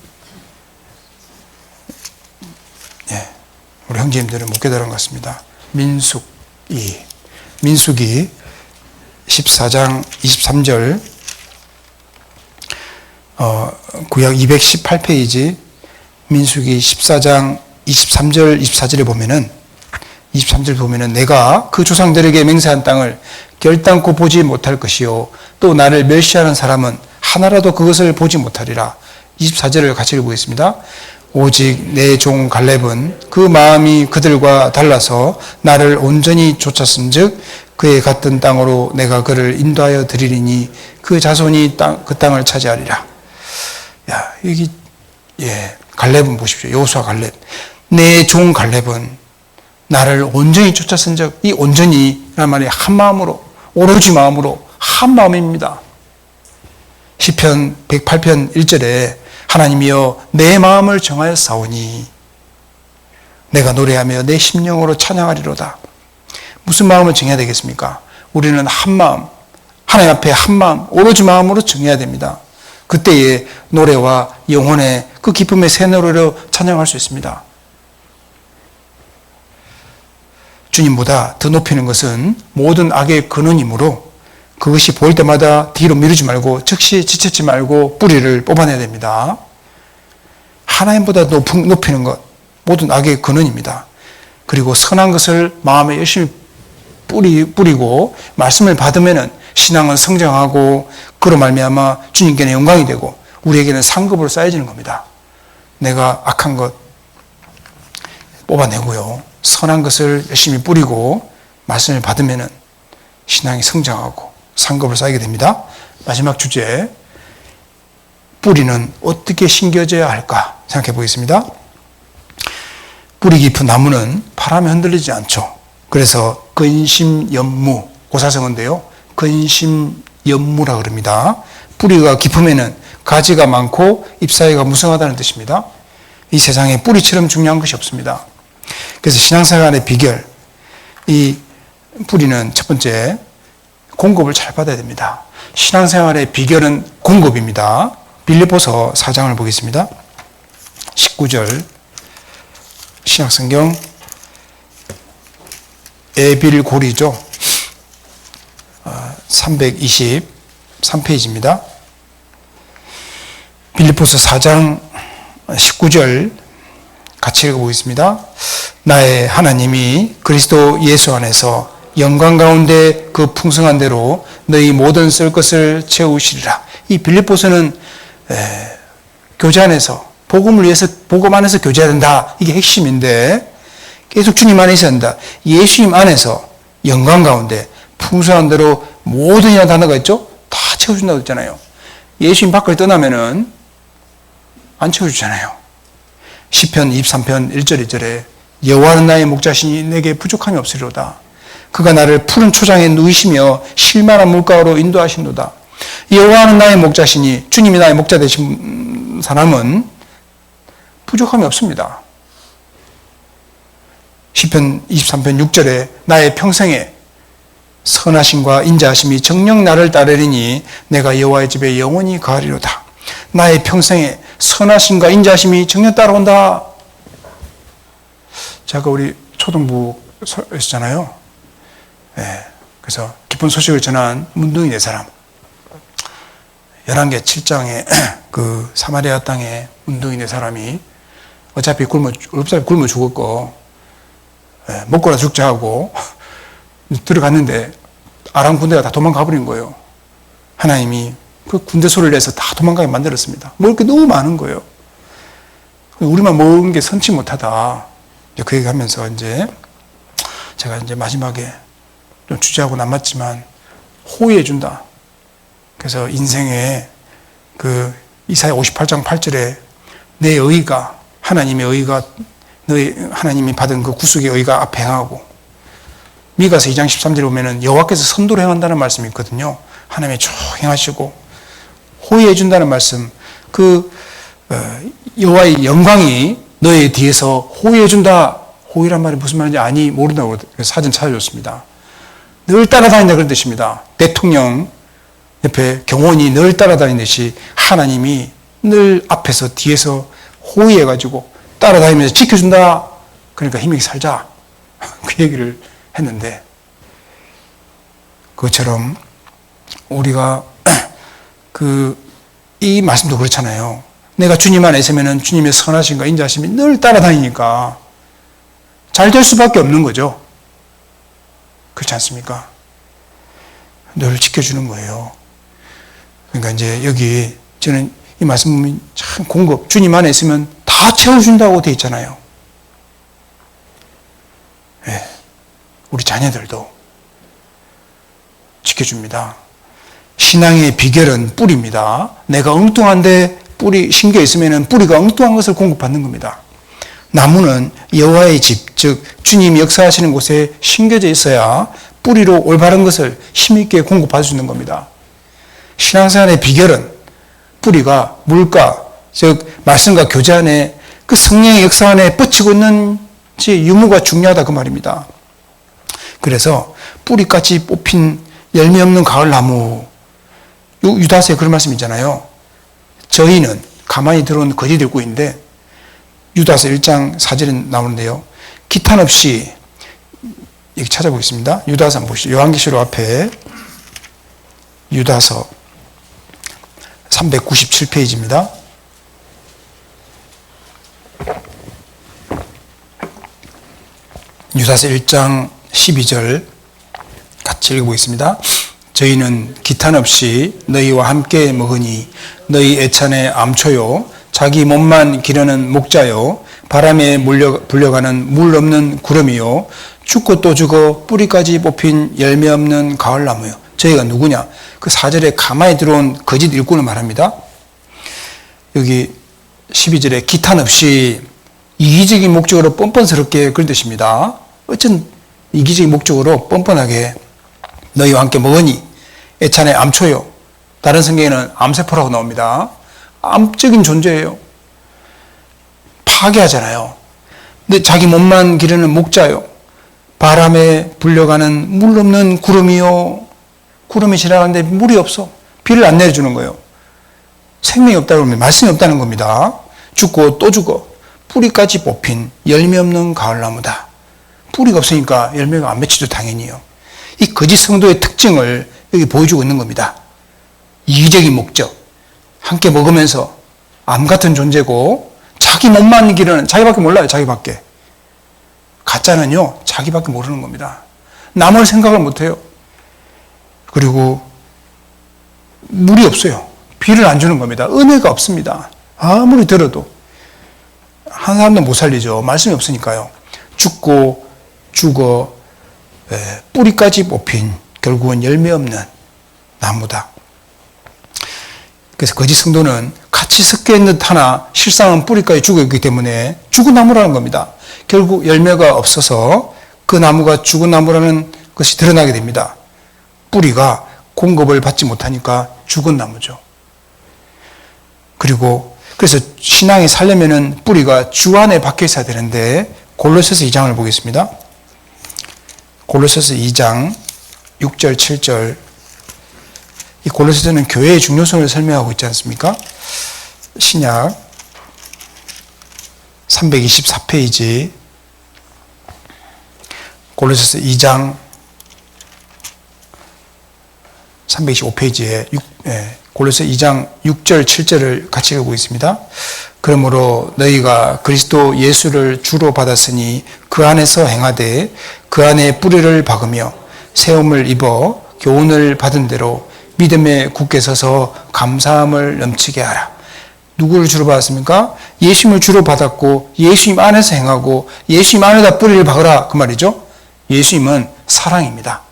우리 형제님들은 못 깨달은 것 같습니다. 민수기 14장 23절, 구약 218페이지 민수기 14장 23절 24절에 보면은 23절 보면은 내가 그 조상들에게 맹세한 땅을 결단코 보지 못할 것이요 또 나를 멸시하는 사람은 하나라도 그것을 보지 못하리라. 24절을 같이 읽어보겠습니다. 오직 내 종 갈렙은 그 마음이 그들과 달라서 나를 온전히 쫓았은즉 그의 갔던 땅으로 내가 그를 인도하여 드리리니 그 자손이 그 땅을 차지하리라. 야, 여기 갈렙은 보십시오. 여호수아 갈렙. 내 종 갈렙은 나를 온전히 쫓았은즉, 이 온전히란 말이 한 마음으로, 오로지 마음으로, 한 마음입니다. 시편 108편 1절에 하나님이여 내 마음을 정하여 싸우니 내가 노래하며 내 심령으로 찬양하리로다. 무슨 마음을 정해야 되겠습니까? 우리는 한 마음, 하나님 앞에 한 마음, 오로지 마음으로 정해야 됩니다. 그때에 노래와 영혼의 그 기쁨의 새 노래로 찬양할 수 있습니다. 주님보다 더 높이는 것은 모든 악의 근원이므로 그것이 보일 때마다 뒤로 미루지 말고 즉시 지체지 말고 뿌리를 뽑아내야 됩니다. 하나님보다 높이는 것, 모든 악의 근원입니다. 그리고 선한 것을 마음에 열심히 뿌리고 말씀을 받으면은 신앙은 성장하고 그로 말미암아 주님께는 영광이 되고 우리에게는 상급으로 쌓여지는 겁니다. 내가 악한 것 뽑아내고요. 선한 것을 열심히 뿌리고 말씀을 받으면은 신앙이 성장하고 상급을 쌓이게 됩니다. 마지막 주제, 뿌리는 어떻게 심겨져야 할까 생각해 보겠습니다. 뿌리 깊은 나무는 바람에 흔들리지 않죠. 그래서 근심연무, 고사성어인데요. 근심연무라 그럽니다. 뿌리가 깊으면은 가지가 많고 잎사귀가 무성하다는 뜻입니다. 이 세상에 뿌리처럼 중요한 것이 없습니다. 그래서 신앙생활의 비결, 이 뿌리는 첫 번째, 공급을 잘 받아야 됩니다. 신앙생활의 비결은 공급입니다. 빌립보서 4장을 보겠습니다. 19절, 신약성경 에빌고리죠. 323페이지입니다. 빌립보서 4장 19절 같이 읽어보겠습니다. 나의 하나님이 그리스도 예수 안에서 영광 가운데 그 풍성한 대로 너희 모든 쓸 것을 채우시리라. 이 빌립보서는 교제 안에서, 복음을 위해서 복음 안에서 교제해야 된다. 이게 핵심인데 계속 주님 안에 있어야 한다. 예수님 안에서 영광 가운데 풍성한 대로 모든이라는 단어가 있죠? 다 채워준다고 했잖아요. 예수님 밖을 떠나면은 안 채워주잖아요. 시편 23편 1절 2절에 여호와는 나의 목자시니 내게 부족함이 없으리로다. 그가 나를 푸른 초장에 누이시며 실만한 물가로 인도하신도다. 여호와는 나의 목자시니 주님이 나의 목자 되신 사람은 부족함이 없습니다. 시편 23편 6절에 나의 평생에 선하심과 인자하심이 정녕 나를 따르리니 내가 여호와의 집에 영원히 거하리로다. 나의 평생에 선하심과 인자하심이 정녕 따라온다. 제가 우리 초등부였잖아요. 네, 그래서 기쁜 소식을 전한 문둥이 네 사람. 11개 7장에 그 사마리아 땅에 문둥이 네 사람이 어차피 굶어 죽었고, 먹고나 죽자 하고 들어갔는데 아람 군대가 다 도망가 버린 거예요. 하나님이 그 군대 소리를 내서 다 도망가게 만들었습니다. 먹을 게 너무 많은 거예요. 우리만 먹은 게 선치 못하다. 그 얘기 하면서 제가 마지막에 좀 주제하고 남았지만 호의해 준다. 그래서 인생에 그 이사야 58장 8절에 내 의가, 하나님의 의가, 하나님이 받은 그 구속의 의가 앞에 행하고, 미가서 2장 13절에 보면은 여호와께서 선도로 행한다는 말씀이 있거든요. 하나님이 쭉 행하시고 호의해 준다는 말씀, 여호와의 영광이 너의 뒤에서 호의해 준다. 호의란 말이 무슨 말인지 모른다고 사전 찾아줬습니다. 늘 따라다닌다 그런 뜻입니다. 대통령 옆에 경호원이 늘 따라다니듯이 하나님이 늘 앞에서 뒤에서 호의해가지고 따라다니면서 지켜준다. 그러니까 힘있게 살자. 그 얘기를 했는데, 그것처럼 우리가 이 말씀도 그렇잖아요. 내가 주님 안에 있으면 주님의 선하심과 인자하심이 늘 따라다니니까 잘 될 수밖에 없는 거죠. 그렇지 않습니까? 늘 지켜주는 거예요. 그러니까 여기 저는 이 말씀 보면 참 공급, 주님 안에 있으면 다 채워준다고 돼 있잖아요. 네. 우리 자녀들도 지켜줍니다. 신앙의 비결은 뿌리입니다. 내가 엉뚱한데 심겨 있으면 뿌리가 엉뚱한 것을 공급받는 겁니다. 나무는 여호와의 집, 즉 주님이 역사하시는 곳에 심겨져 있어야 뿌리로 올바른 것을 힘있게 공급받을 수 있는 겁니다. 신앙생활의 비결은 뿌리가 물과, 즉 말씀과 교제 안에 그 성령의 역사 안에 뻗치고 있는 유무가 중요하다 그 말입니다. 그래서 뿌리같이 뽑힌 열매 없는 가을나무, 유다서에 그런 말씀 있잖아요. 저희는 가만히 들어온 거짓 일꾼인데, 유다서 1장 4절에 나오는데요. 기탄 없이, 여기 찾아보겠습니다. 유다서 한번 보시죠. 요한계시록 앞에 유다서 397페이지입니다. 유다서 1장 12절 같이 읽어보겠습니다. 저희는 기탄 없이 너희와 함께 먹으니 너희 애찬의 암초요 자기 몸만 기르는 목자요 바람에 불려가는 물 없는 구름이요 죽고 또 죽어 뿌리까지 뽑힌 열매 없는 가을나무요. 저희가 누구냐? 그 4절에 가만히 들어온 거짓 일꾼을 말합니다. 여기 12절에 기탄 없이 이기적인 목적으로 뻔뻔스럽게 그런 뜻입니다. 어쩐 이기적인 목적으로 뻔뻔하게 너희와 함께 먹으니 애찬의 암초요. 다른 성경에는 암세포라고 나옵니다. 암적인 존재예요. 파괴하잖아요. 근데 자기 몸만 기르는 목자요. 바람에 불려가는 물 없는 구름이요. 구름이 지나가는데 물이 없어. 비를 안 내려주는 거예요. 생명이 없다 그러면 말씀이 없다는 겁니다. 죽고 또 죽어. 뿌리까지 뽑힌 열매 없는 가을나무다. 뿌리가 없으니까 열매가 안 맺히죠, 당연히요. 이 거짓 성도의 특징을 여기 보여주고 있는 겁니다. 이기적인 목적. 함께 먹으면서 암 같은 존재고 자기 몸만 기르는, 자기밖에 몰라요, 자기밖에. 가짜는요, 자기밖에 모르는 겁니다. 남을 생각을 못해요. 그리고 물이 없어요. 비를 안 주는 겁니다. 은혜가 없습니다. 아무리 들어도 한 사람도 못 살리죠. 말씀이 없으니까요. 죽고 죽어 뿌리까지 뽑힌 결국은 열매 없는 나무다. 그래서 거짓 성도는 같이 섞여 있는 듯 하나 실상은 뿌리까지 죽어있기 때문에 죽은 나무라는 겁니다. 결국 열매가 없어서 그 나무가 죽은 나무라는 것이 드러나게 됩니다. 뿌리가 공급을 받지 못하니까 죽은 나무죠. 그리고 그래서 신앙이 살려면은 뿌리가 주 안에 박혀 있어야 되는데 골로새서 2장을 보겠습니다. 골로새서 2장 6절 7절. 이 골로새서는 교회의 중요성을 설명하고 있지 않습니까? 신약 324페이지 골로새서 2장 325페이지에 골로새 2장 6절 7절을 같이 읽고 있습니다. 그러므로 너희가 그리스도 예수를 주로 받았으니 그 안에서 행하되 그 안에 뿌리를 박으며 세움을 입어 교훈을 받은 대로 믿음에 굳게 서서 감사함을 넘치게 하라. 누구를 주로 받았습니까? 예수님을 주로 받았고 예수님 안에서 행하고 예수님 안에다 뿌리를 박으라 그 말이죠. 예수님은 사랑입니다.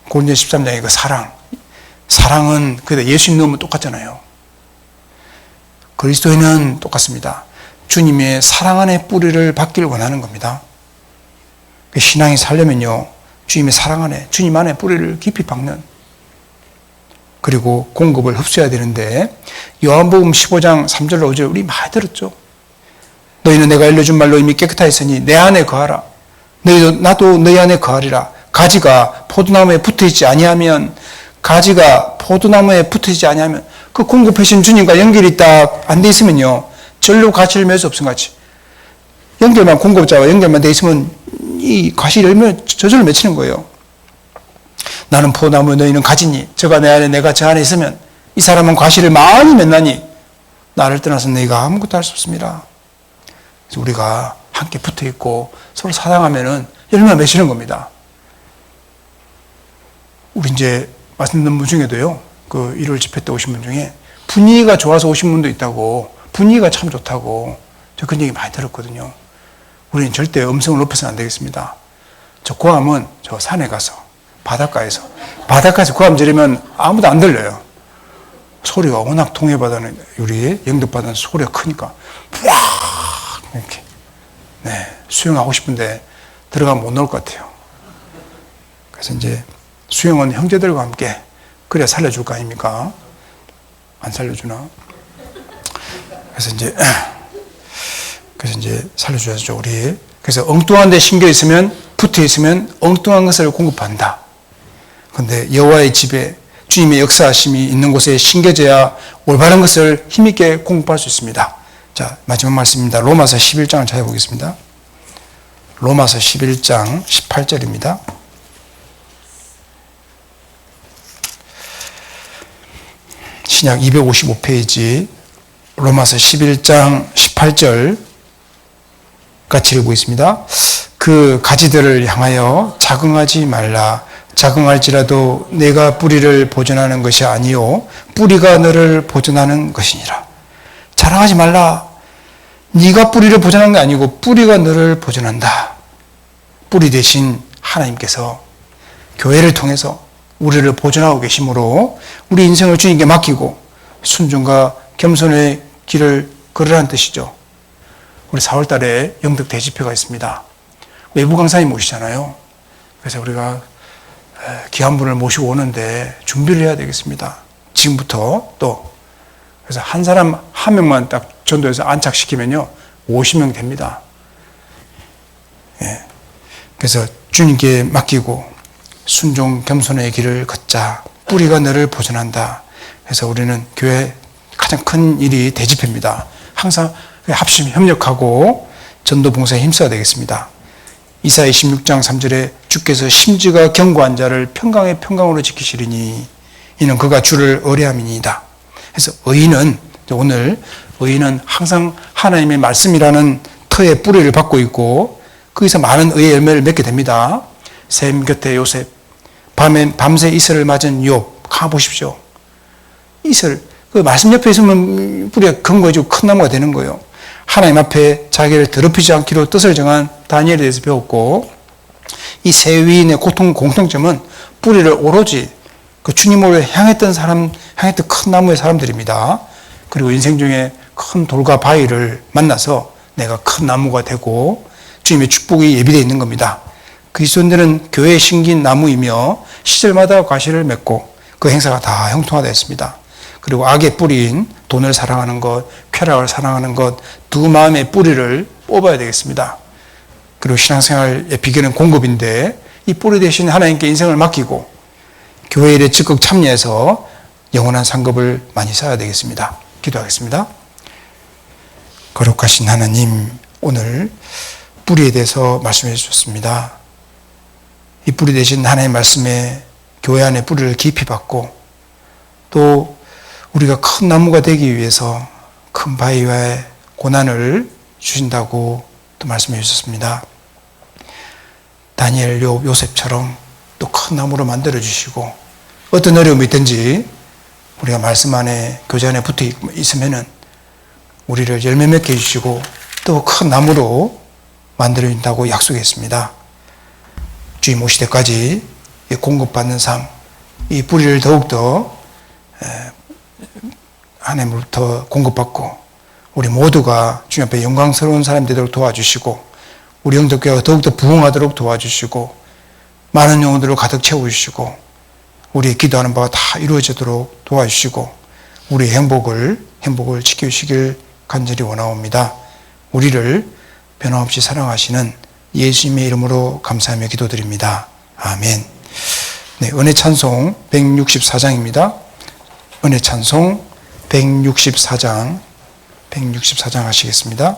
고린도서 13장의 그 사랑은 예수님 넣으면 똑같잖아요. 그리스도인은 똑같습니다. 주님의 사랑 안에 뿌리를 박기를 원하는 겁니다. 신앙이 살려면요, 주님의 사랑 안에, 주님 안에 뿌리를 깊이 박는, 그리고 공급을 흡수해야 되는데, 요한복음 15장 3절 5절 우리 많이 들었죠. 너희는 내가 알려준 말로 이미 깨끗하였으니 내 안에 거하라. 너희도 나도 너희 안에 거하리라. 가지가 포도나무에 붙어있지 아니하면, 그 공급하신 주님과 연결이 딱 안 돼 있으면요, 절로 가시를 맺을 수 없은 같이. 연결만, 공급자와 연결만 돼 있으면 이 가시를 저절로 맺히는 거예요. 나는 포도나무, 너희는 가지니 저가 내 안에 내가 저 안에 있으면 이 사람은 가시를 많이 맺나니 나를 떠나서 너희가 아무것도 할 수 없습니다. 그래서 우리가 함께 붙어 있고 서로 사랑하면은 열매가 맺히는 겁니다. 우리 이제 말씀드린 분 중에도요, 그 1월 집회 때 오신 분 중에 분위기가 좋아서 오신 분도 있다고, 분위기가 참 좋다고, 저 그런 얘기 많이 들었거든요. 우리는 절대 음성을 높여서는 안 되겠습니다. 저 고함은 저 산에 가서, 바닷가에서 고함 지르면 아무도 안 들려요. 소리가 워낙 통해바다는, 우리 영덕바다는 소리가 크니까, 푸악! 이렇게. 네, 수영하고 싶은데 들어가면 못 나올 것 같아요. 그래서 이제 수영은 형제들과 함께 그래야 살려줄 거 아닙니까? 안 살려주나? 그래서 이제 살려줘야죠, 우리. 그래서 엉뚱한 데 신겨 있으면, 붙어 있으면 엉뚱한 것을 공급한다. 그런데 여호와의 집에 주님의 역사하심이 있는 곳에 신겨져야 올바른 것을 힘있게 공급할 수 있습니다. 자, 마지막 말씀입니다. 로마서 11장을 찾아보겠습니다. 로마서 11장 18절입니다. 신약 255페이지 로마서 11장 18절 같이 읽고 있습니다. 그 가지들을 향하여 자긍하지 말라. 자긍할지라도 내가 뿌리를 보존하는 것이 아니요 뿌리가 너를 보존하는 것이니라. 자랑하지 말라. 네가 뿌리를 보존하는 게 아니고 뿌리가 너를 보존한다. 뿌리 대신 하나님께서 교회를 통해서 우리를 보존하고 계심으로 우리 인생을 주님께 맡기고 순종과 겸손의 길을 걸으라는 뜻이죠. 우리 4월 달에 영덕 대집회가 있습니다. 외부 강사님 오시잖아요. 그래서 우리가 귀한 분을 모시고 오는데 준비를 해야 되겠습니다. 지금부터 또. 그래서 한 사람 한 명만 딱 전도해서 안착시키면요 50명 됩니다. 예. 그래서 주님께 맡기고 순종 겸손의 길을 걷자. 뿌리가 너를 보존한다. 그래서 우리는 교회 가장 큰 일이 대집회입니다. 항상 협력하고 전도 봉사에 힘써야 되겠습니다. 이사야 26장 3절에 주께서 심지가 견고한 자를 평강의 평강으로 지키시리니 이는 그가 주를 의뢰함이니이다. 그래서 오늘 의인은 항상 하나님의 말씀이라는 터에 뿌리를 받고 있고 거기서 많은 의의 열매를 맺게 됩니다. 샘 곁에 요셉, 밤새 이슬을 맞은 욥 가보십시오. 이슬, 그 말씀 옆에 있으면 뿌리가 근거해지고 큰 나무가 되는 거예요. 하나님 앞에 자기를 더럽히지 않기로 뜻을 정한 다니엘에 대해서 배웠고, 이 세 위인의 공통점은 뿌리를 오로지 그 주님을 향했던 큰 나무의 사람들입니다. 그리고 인생 중에 큰 돌과 바위를 만나서 내가 큰 나무가 되고 주님의 축복이 예비되어 있는 겁니다. 그리스도인들은 교회에 심긴 나무이며 시절마다 과실을 맺고 그 행사가 다 형통화되어 있습니다. 그리고 악의 뿌리인 돈을 사랑하는 것, 쾌락을 사랑하는 것, 두 마음의 뿌리를 뽑아야 되겠습니다. 그리고 신앙생활의 비결은 공급인데 이 뿌리 대신 하나님께 인생을 맡기고 교회 일에 적극 참여해서 영원한 상급을 많이 쌓아야 되겠습니다. 기도하겠습니다. 거룩하신 하나님, 오늘 뿌리에 대해서 말씀해 주셨습니다. 이 뿌리 대신 하나님의 말씀에 교회 안에 뿌리를 깊이 받고 또 우리가 큰 나무가 되기 위해서 큰 바위와의 고난을 주신다고 또 말씀해 주셨습니다. 다니엘, 욥, 요셉처럼 또 큰 나무로 만들어 주시고 어떤 어려움이 있든지 우리가 말씀 안에 교제 안에 붙어 있으면은 우리를 열매 맺게 해주시고 또 큰 나무로 만들어 준다고 약속했습니다. 주님 오실 때까지 공급받는 삶, 이 뿌리를 더욱더 하나님으로부터 공급받고 우리 모두가 주님 앞에 영광스러운 사람이 되도록 도와주시고 우리 영적교회가 더욱더 부흥하도록 도와주시고 많은 영혼들을 가득 채워주시고 우리의 기도하는 바가 다 이루어지도록 도와주시고 우리의 행복을 지켜주시길 간절히 원하옵니다. 우리를 변함없이 사랑하시는 예수님의 이름으로 감사하며 기도드립니다. 아멘. 네, 은혜 찬송 164장입니다. 은혜 찬송 164장 하시겠습니다.